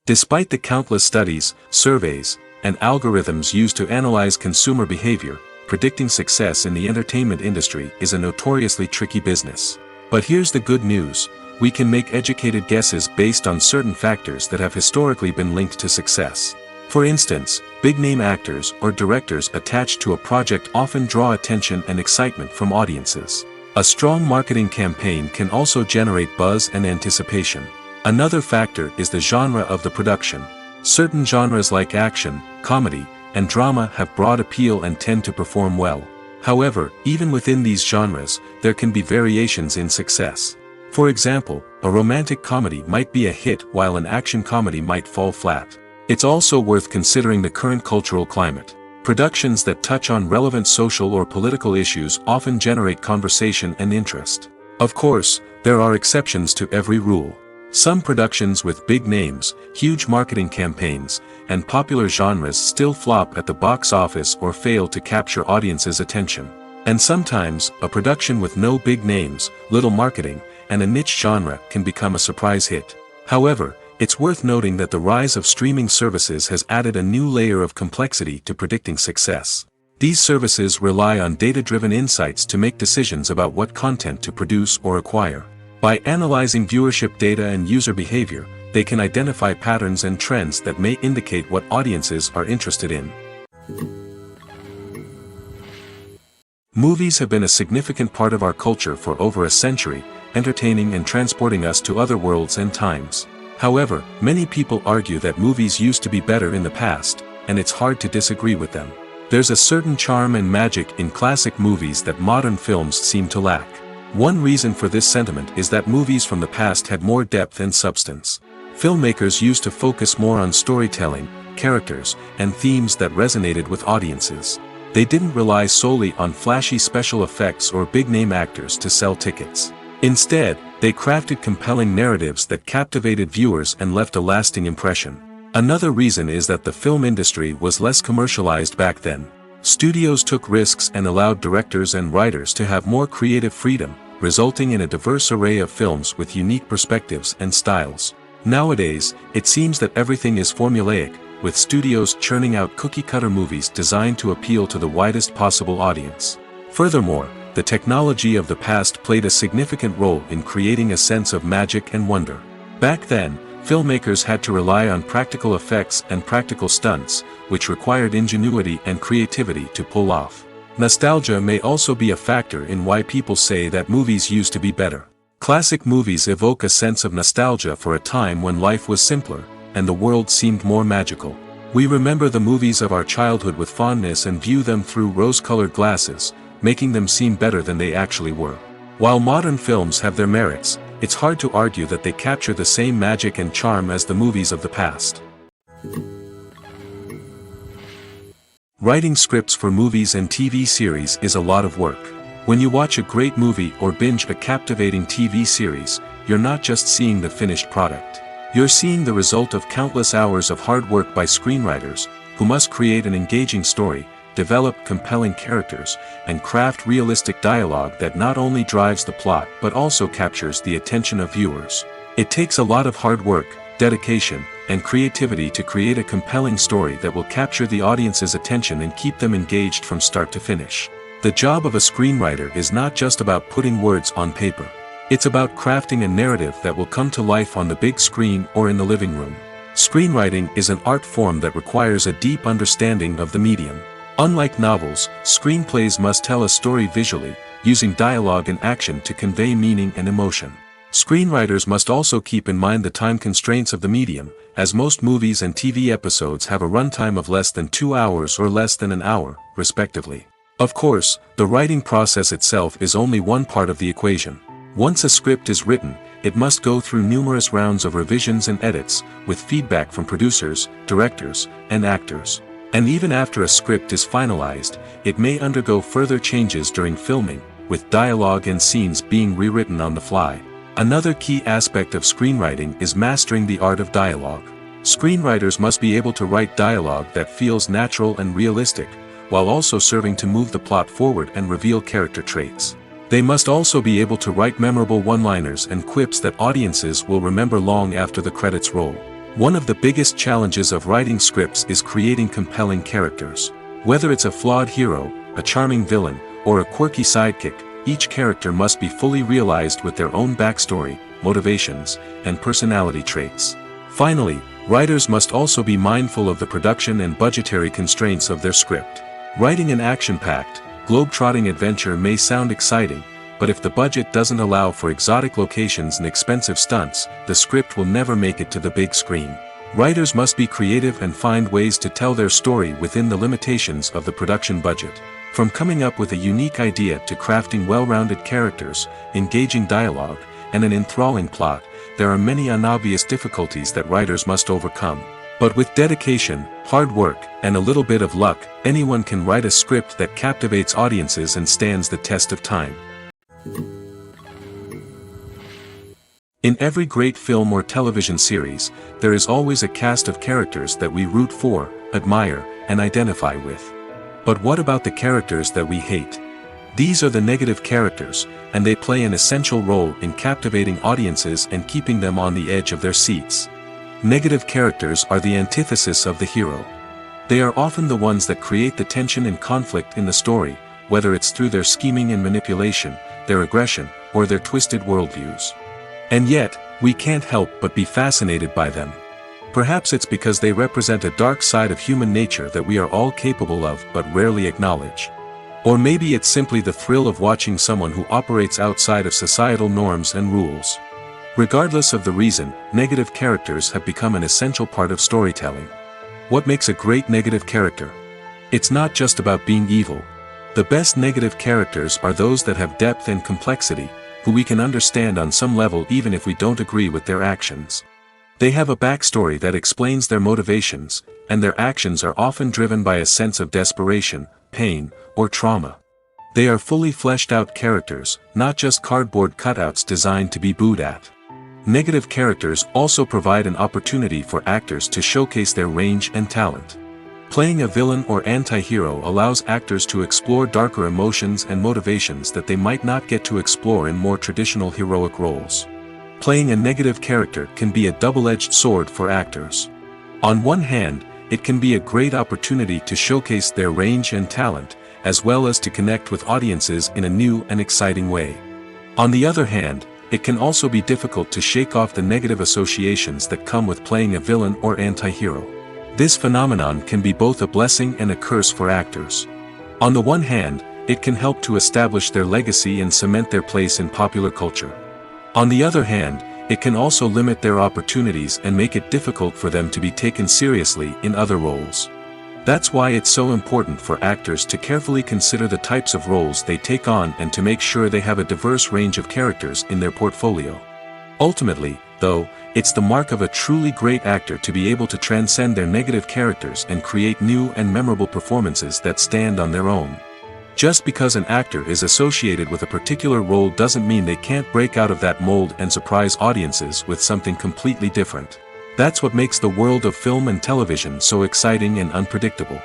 Despite the countless studies, surveys, and algorithms used to analyze consumer behavior, predicting success in the entertainment industry is a notoriously tricky business. But here's the good news: we can make educated guesses based on certain factors that have historically been linked to success. For instance, big-name actors or directors attached to a project often draw attention and excitement from audiences. A strong marketing campaign can also generate buzz and anticipation. Another factor is the genre of the production. Certain genres like action, comedy, and drama have broad appeal and tend to perform well. However, even within these genres, there can be variations in success. For example, a romantic comedy might be a hit while an action comedy might fall flat. It's also worth considering the current cultural climate. Productions that touch on relevant social or political issues often generate conversation and interest. Of course, there are exceptions to every rule. Some productions with big names, huge marketing campaigns, and popular genres still flop at the box office or fail to capture audiences' attention. And sometimes, a production with no big names, little marketing, and a niche genre can become a surprise hit. However, it's worth noting that the rise of streaming services has added a new layer of complexity to predicting success. These services rely on data-driven insights to make decisions about what content to produce or acquire. By analyzing viewership data and user behavior, they can identify patterns and trends that may indicate what audiences are interested in. Movies have been a significant part of our culture for over a century, entertaining and transporting us to other worlds and times. However, many people argue that movies used to be better in the past, and it's hard to disagree with them. There's a certain charm and magic in classic movies that modern films seem to lack. One reason for this sentiment is that movies from the past had more depth and substance. Filmmakers used to focus more on storytelling, characters, and themes that resonated with audiences. They didn't rely solely on flashy special effects or big-name actors to sell tickets. Instead, they crafted compelling narratives that captivated viewers and left a lasting impression. Another reason is that the film industry was less commercialized back then. Studios took risks and allowed directors and writers to have more creative freedom, resulting in a diverse array of films with unique perspectives and styles. Nowadays, it seems that everything is formulaic, with studios churning out cookie-cutter movies designed to appeal to the widest possible audience. Furthermore, the technology of the past played a significant role in creating a sense of magic and wonder. Back then, filmmakers had to rely on practical effects and practical stunts, which required ingenuity and creativity to pull off. Nostalgia may also be a factor in why people say that movies used to be better. Classic movies evoke a sense of nostalgia for a time when life was simpler, and the world seemed more magical. We remember the movies of our childhood with fondness and view them through rose-colored glasses, making them seem better than they actually were. While modern films have their merits, it's hard to argue that they capture the same magic and charm as the movies of the past. Writing scripts for movies and TV series is a lot of work. When you watch a great movie or binge a captivating TV series, you're not just seeing the finished product. You're seeing the result of countless hours of hard work by screenwriters, who must create an engaging story, develop compelling characters, and craft realistic dialogue that not only drives the plot but also captures the attention of viewers. It takes a lot of hard work, dedication, and creativity to create a compelling story that will capture the audience's attention and keep them engaged from start to finish. The job of a screenwriter is not just about putting words on paper. It's about crafting a narrative that will come to life on the big screen or in the living room. Screenwriting is an art form that requires a deep understanding of the medium. Unlike novels, screenplays must tell a story visually, using dialogue and action to convey meaning and emotion. Screenwriters must also keep in mind the time constraints of the medium, as most movies and TV episodes have a runtime of less than 2 hours or less than an hour, respectively. Of course, the writing process itself is only one part of the equation. Once a script is written, it must go through numerous rounds of revisions and edits, with feedback from producers, directors, and actors. And even after a script is finalized, it may undergo further changes during filming, with dialogue and scenes being rewritten on the fly. Another key aspect of screenwriting is mastering the art of dialogue. Screenwriters must be able to write dialogue that feels natural and realistic, while also serving to move the plot forward and reveal character traits. They must also be able to write memorable one-liners and quips that audiences will remember long after the credits roll. One of the biggest challenges of writing scripts is creating compelling characters. Whether it's a flawed hero, a charming villain, or a quirky sidekick, each character must be fully realized with their own backstory, motivations, and personality traits. Finally, writers must also be mindful of the production and budgetary constraints of their script. Writing an action-packed, globe-trotting adventure may sound exciting, but if the budget doesn't allow for exotic locations and expensive stunts, the script will never make it to the big screen. Writers must be creative and find ways to tell their story within the limitations of the production budget. From coming up with a unique idea to crafting well-rounded characters, engaging dialogue, and an enthralling plot, there are many unobvious difficulties that writers must overcome. But with dedication, hard work, and a little bit of luck, anyone can write a script that captivates audiences and stands the test of time. In every great film or television series, there is always a cast of characters that we root for, admire, and identify with. But what about the characters that we hate? These are the negative characters, and they play an essential role in captivating audiences and keeping them on the edge of their seats. Negative characters are the antithesis of the hero. They are often the ones that create the tension and conflict in the story, whether it's through their scheming and manipulation, their aggression, or their twisted worldviews. And yet, we can't help but be fascinated by them. Perhaps it's because they represent a dark side of human nature that we are all capable of but rarely acknowledge. Or maybe it's simply the thrill of watching someone who operates outside of societal norms and rules. Regardless of the reason, negative characters have become an essential part of storytelling. What makes a great negative character? It's not just about being evil. The best negative characters are those that have depth and complexity, who we can understand on some level even if we don't agree with their actions. They have a backstory that explains their motivations, and their actions are often driven by a sense of desperation, pain, or trauma. They are fully fleshed out characters, not just cardboard cutouts designed to be booed at. Negative characters also provide an opportunity for actors to showcase their range and talent. Playing a villain or anti-hero allows actors to explore darker emotions and motivations that they might not get to explore in more traditional heroic roles. Playing a negative character can be a double-edged sword for actors. On one hand, it can be a great opportunity to showcase their range and talent, as well as to connect with audiences in a new and exciting way. On the other hand, it can also be difficult to shake off the negative associations that come with playing a villain or anti-hero. This phenomenon can be both a blessing and a curse for actors. On the one hand, it can help to establish their legacy and cement their place in popular culture. On the other hand, it can also limit their opportunities and make it difficult for them to be taken seriously in other roles. That's why it's so important for actors to carefully consider the types of roles they take on and to make sure they have a diverse range of characters in their portfolio. Ultimately, though, it's the mark of a truly great actor to be able to transcend their negative characters and create new and memorable performances that stand on their own. Just because an actor is associated with a particular role doesn't mean they can't break out of that mold and surprise audiences with something completely different. That's what makes the world of film and television so exciting and unpredictable.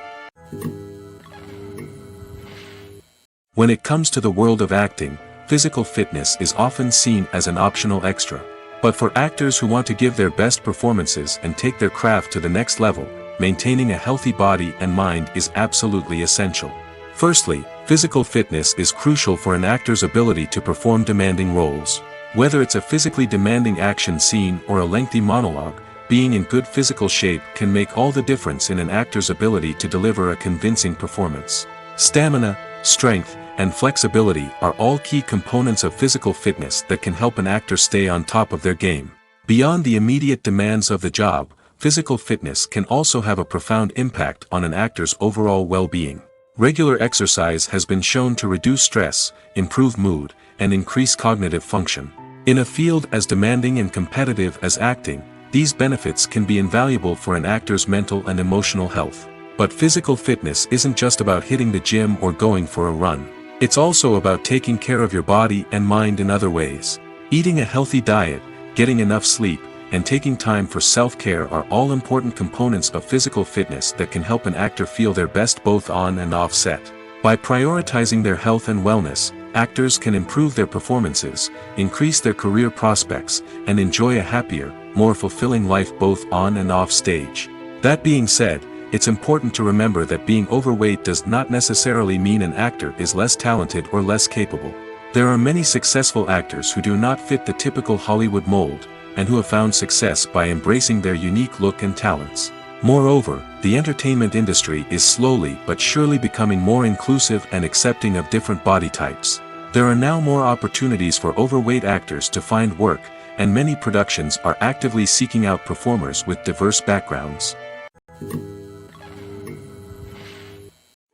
When it comes to the world of acting, physical fitness is often seen as an optional extra. But for actors who want to give their best performances and take their craft to the next level, maintaining a healthy body and mind is absolutely essential. Firstly, physical fitness is crucial for an actor's ability to perform demanding roles. Whether it's a physically demanding action scene or a lengthy monologue, being in good physical shape can make all the difference in an actor's ability to deliver a convincing performance. Stamina, strength, and flexibility are all key components of physical fitness that can help an actor stay on top of their game. Beyond the immediate demands of the job, physical fitness can also have a profound impact on an actor's overall well-being. Regular exercise has been shown to reduce stress, improve mood, and increase cognitive function. In a field as demanding and competitive as acting, these benefits can be invaluable for an actor's mental and emotional health. But physical fitness isn't just about hitting the gym or going for a run. It's also about taking care of your body and mind in other ways. Eating a healthy diet, getting enough sleep, and taking time for self-care are all important components of physical fitness that can help an actor feel their best both on and off set. By prioritizing their health and wellness, actors can improve their performances, increase their career prospects, and enjoy a happier, more fulfilling life both on and off stage. That being said, it's important to remember that being overweight does not necessarily mean an actor is less talented or less capable. There are many successful actors who do not fit the typical Hollywood mold, and who have found success by embracing their unique look and talents. Moreover, the entertainment industry is slowly but surely becoming more inclusive and accepting of different body types. There are now more opportunities for overweight actors to find work, and many productions are actively seeking out performers with diverse backgrounds.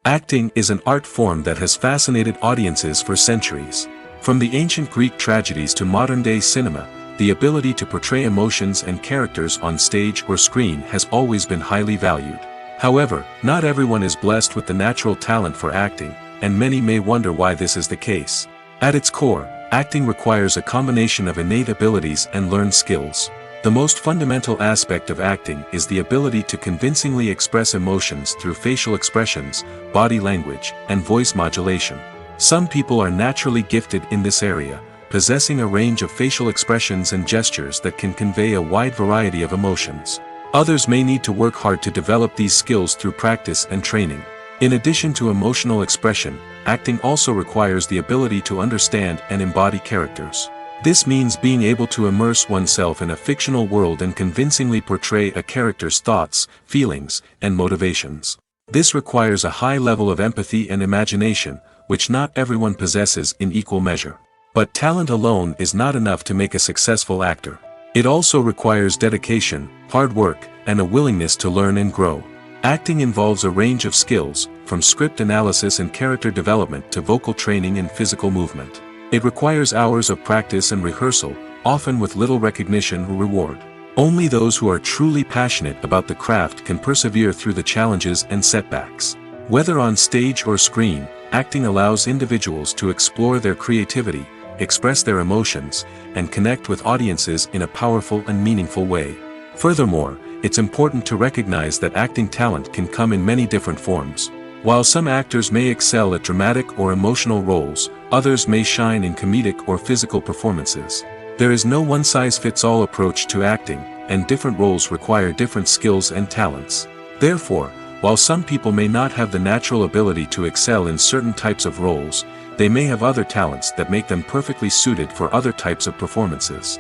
Acting is an art form that has fascinated audiences for centuries. From the ancient Greek tragedies to modern-day cinema, the ability to portray emotions and characters on stage or screen has always been highly valued. However, not everyone is blessed with the natural talent for acting, and many may wonder why this is the case. At its core, acting requires a combination of innate abilities and learned skills. The most fundamental aspect of acting is the ability to convincingly express emotions through facial expressions, body language, and voice modulation. Some people are naturally gifted in this area, possessing a range of facial expressions and gestures that can convey a wide variety of emotions. Others may need to work hard to develop these skills through practice and training. In addition to emotional expression, acting also requires the ability to understand and embody characters. This means being able to immerse oneself in a fictional world and convincingly portray a character's thoughts, feelings, and motivations. This requires a high level of empathy and imagination, which not everyone possesses in equal measure. But talent alone is not enough to make a successful actor. It also requires dedication, hard work, and a willingness to learn and grow. Acting involves a range of skills, from script analysis and character development to vocal training and physical movement. It requires hours of practice and rehearsal, often with little recognition or reward. Only those who are truly passionate about the craft can persevere through the challenges and setbacks. Whether on stage or screen, acting allows individuals to explore their creativity, express their emotions, and connect with audiences in a powerful and meaningful way. Furthermore, it's important to recognize that acting talent can come in many different forms. While some actors may excel at dramatic or emotional roles, others may shine in comedic or physical performances. There is no one-size-fits-all approach to acting, and different roles require different skills and talents. Therefore, while some people may not have the natural ability to excel in certain types of roles, they may have other talents that make them perfectly suited for other types of performances.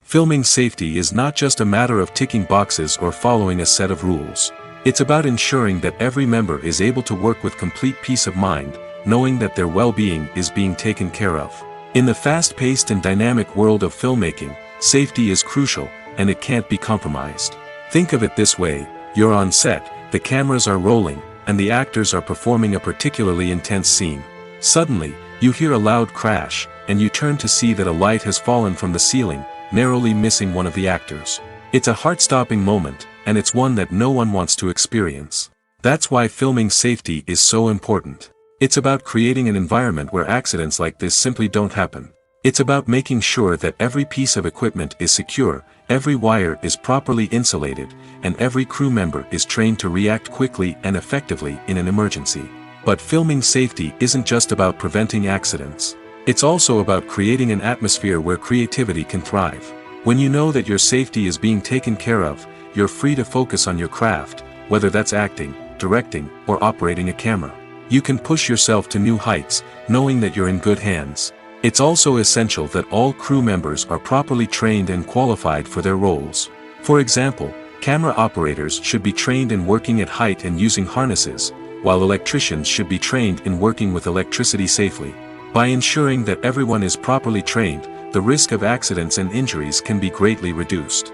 Filming safety is not just a matter of ticking boxes or following a set of rules. It's about ensuring that every member is able to work with complete peace of mind, knowing that their well-being is being taken care of. In the fast-paced and dynamic world of filmmaking, safety is crucial, and it can't be compromised. Think of it this way: you're on set, the cameras are rolling, and the actors are performing a particularly intense scene. Suddenly, you hear a loud crash, and you turn to see that a light has fallen from the ceiling, narrowly missing one of the actors. It's a heart-stopping moment, and it's one that no one wants to experience. That's why filming safety is so important. It's about creating an environment where accidents like this simply don't happen. It's about making sure that every piece of equipment is secure, every wire is properly insulated, and every crew member is trained to react quickly and effectively in an emergency. But filming safety isn't just about preventing accidents. It's also about creating an atmosphere where creativity can thrive. When you know that your safety is being taken care of, you're free to focus on your craft, whether that's acting, directing, or operating a camera. You can push yourself to new heights, knowing that you're in good hands. It's also essential that all crew members are properly trained and qualified for their roles. For example, camera operators should be trained in working at height and using harnesses, while electricians should be trained in working with electricity safely. By ensuring that everyone is properly trained, the risk of accidents and injuries can be greatly reduced.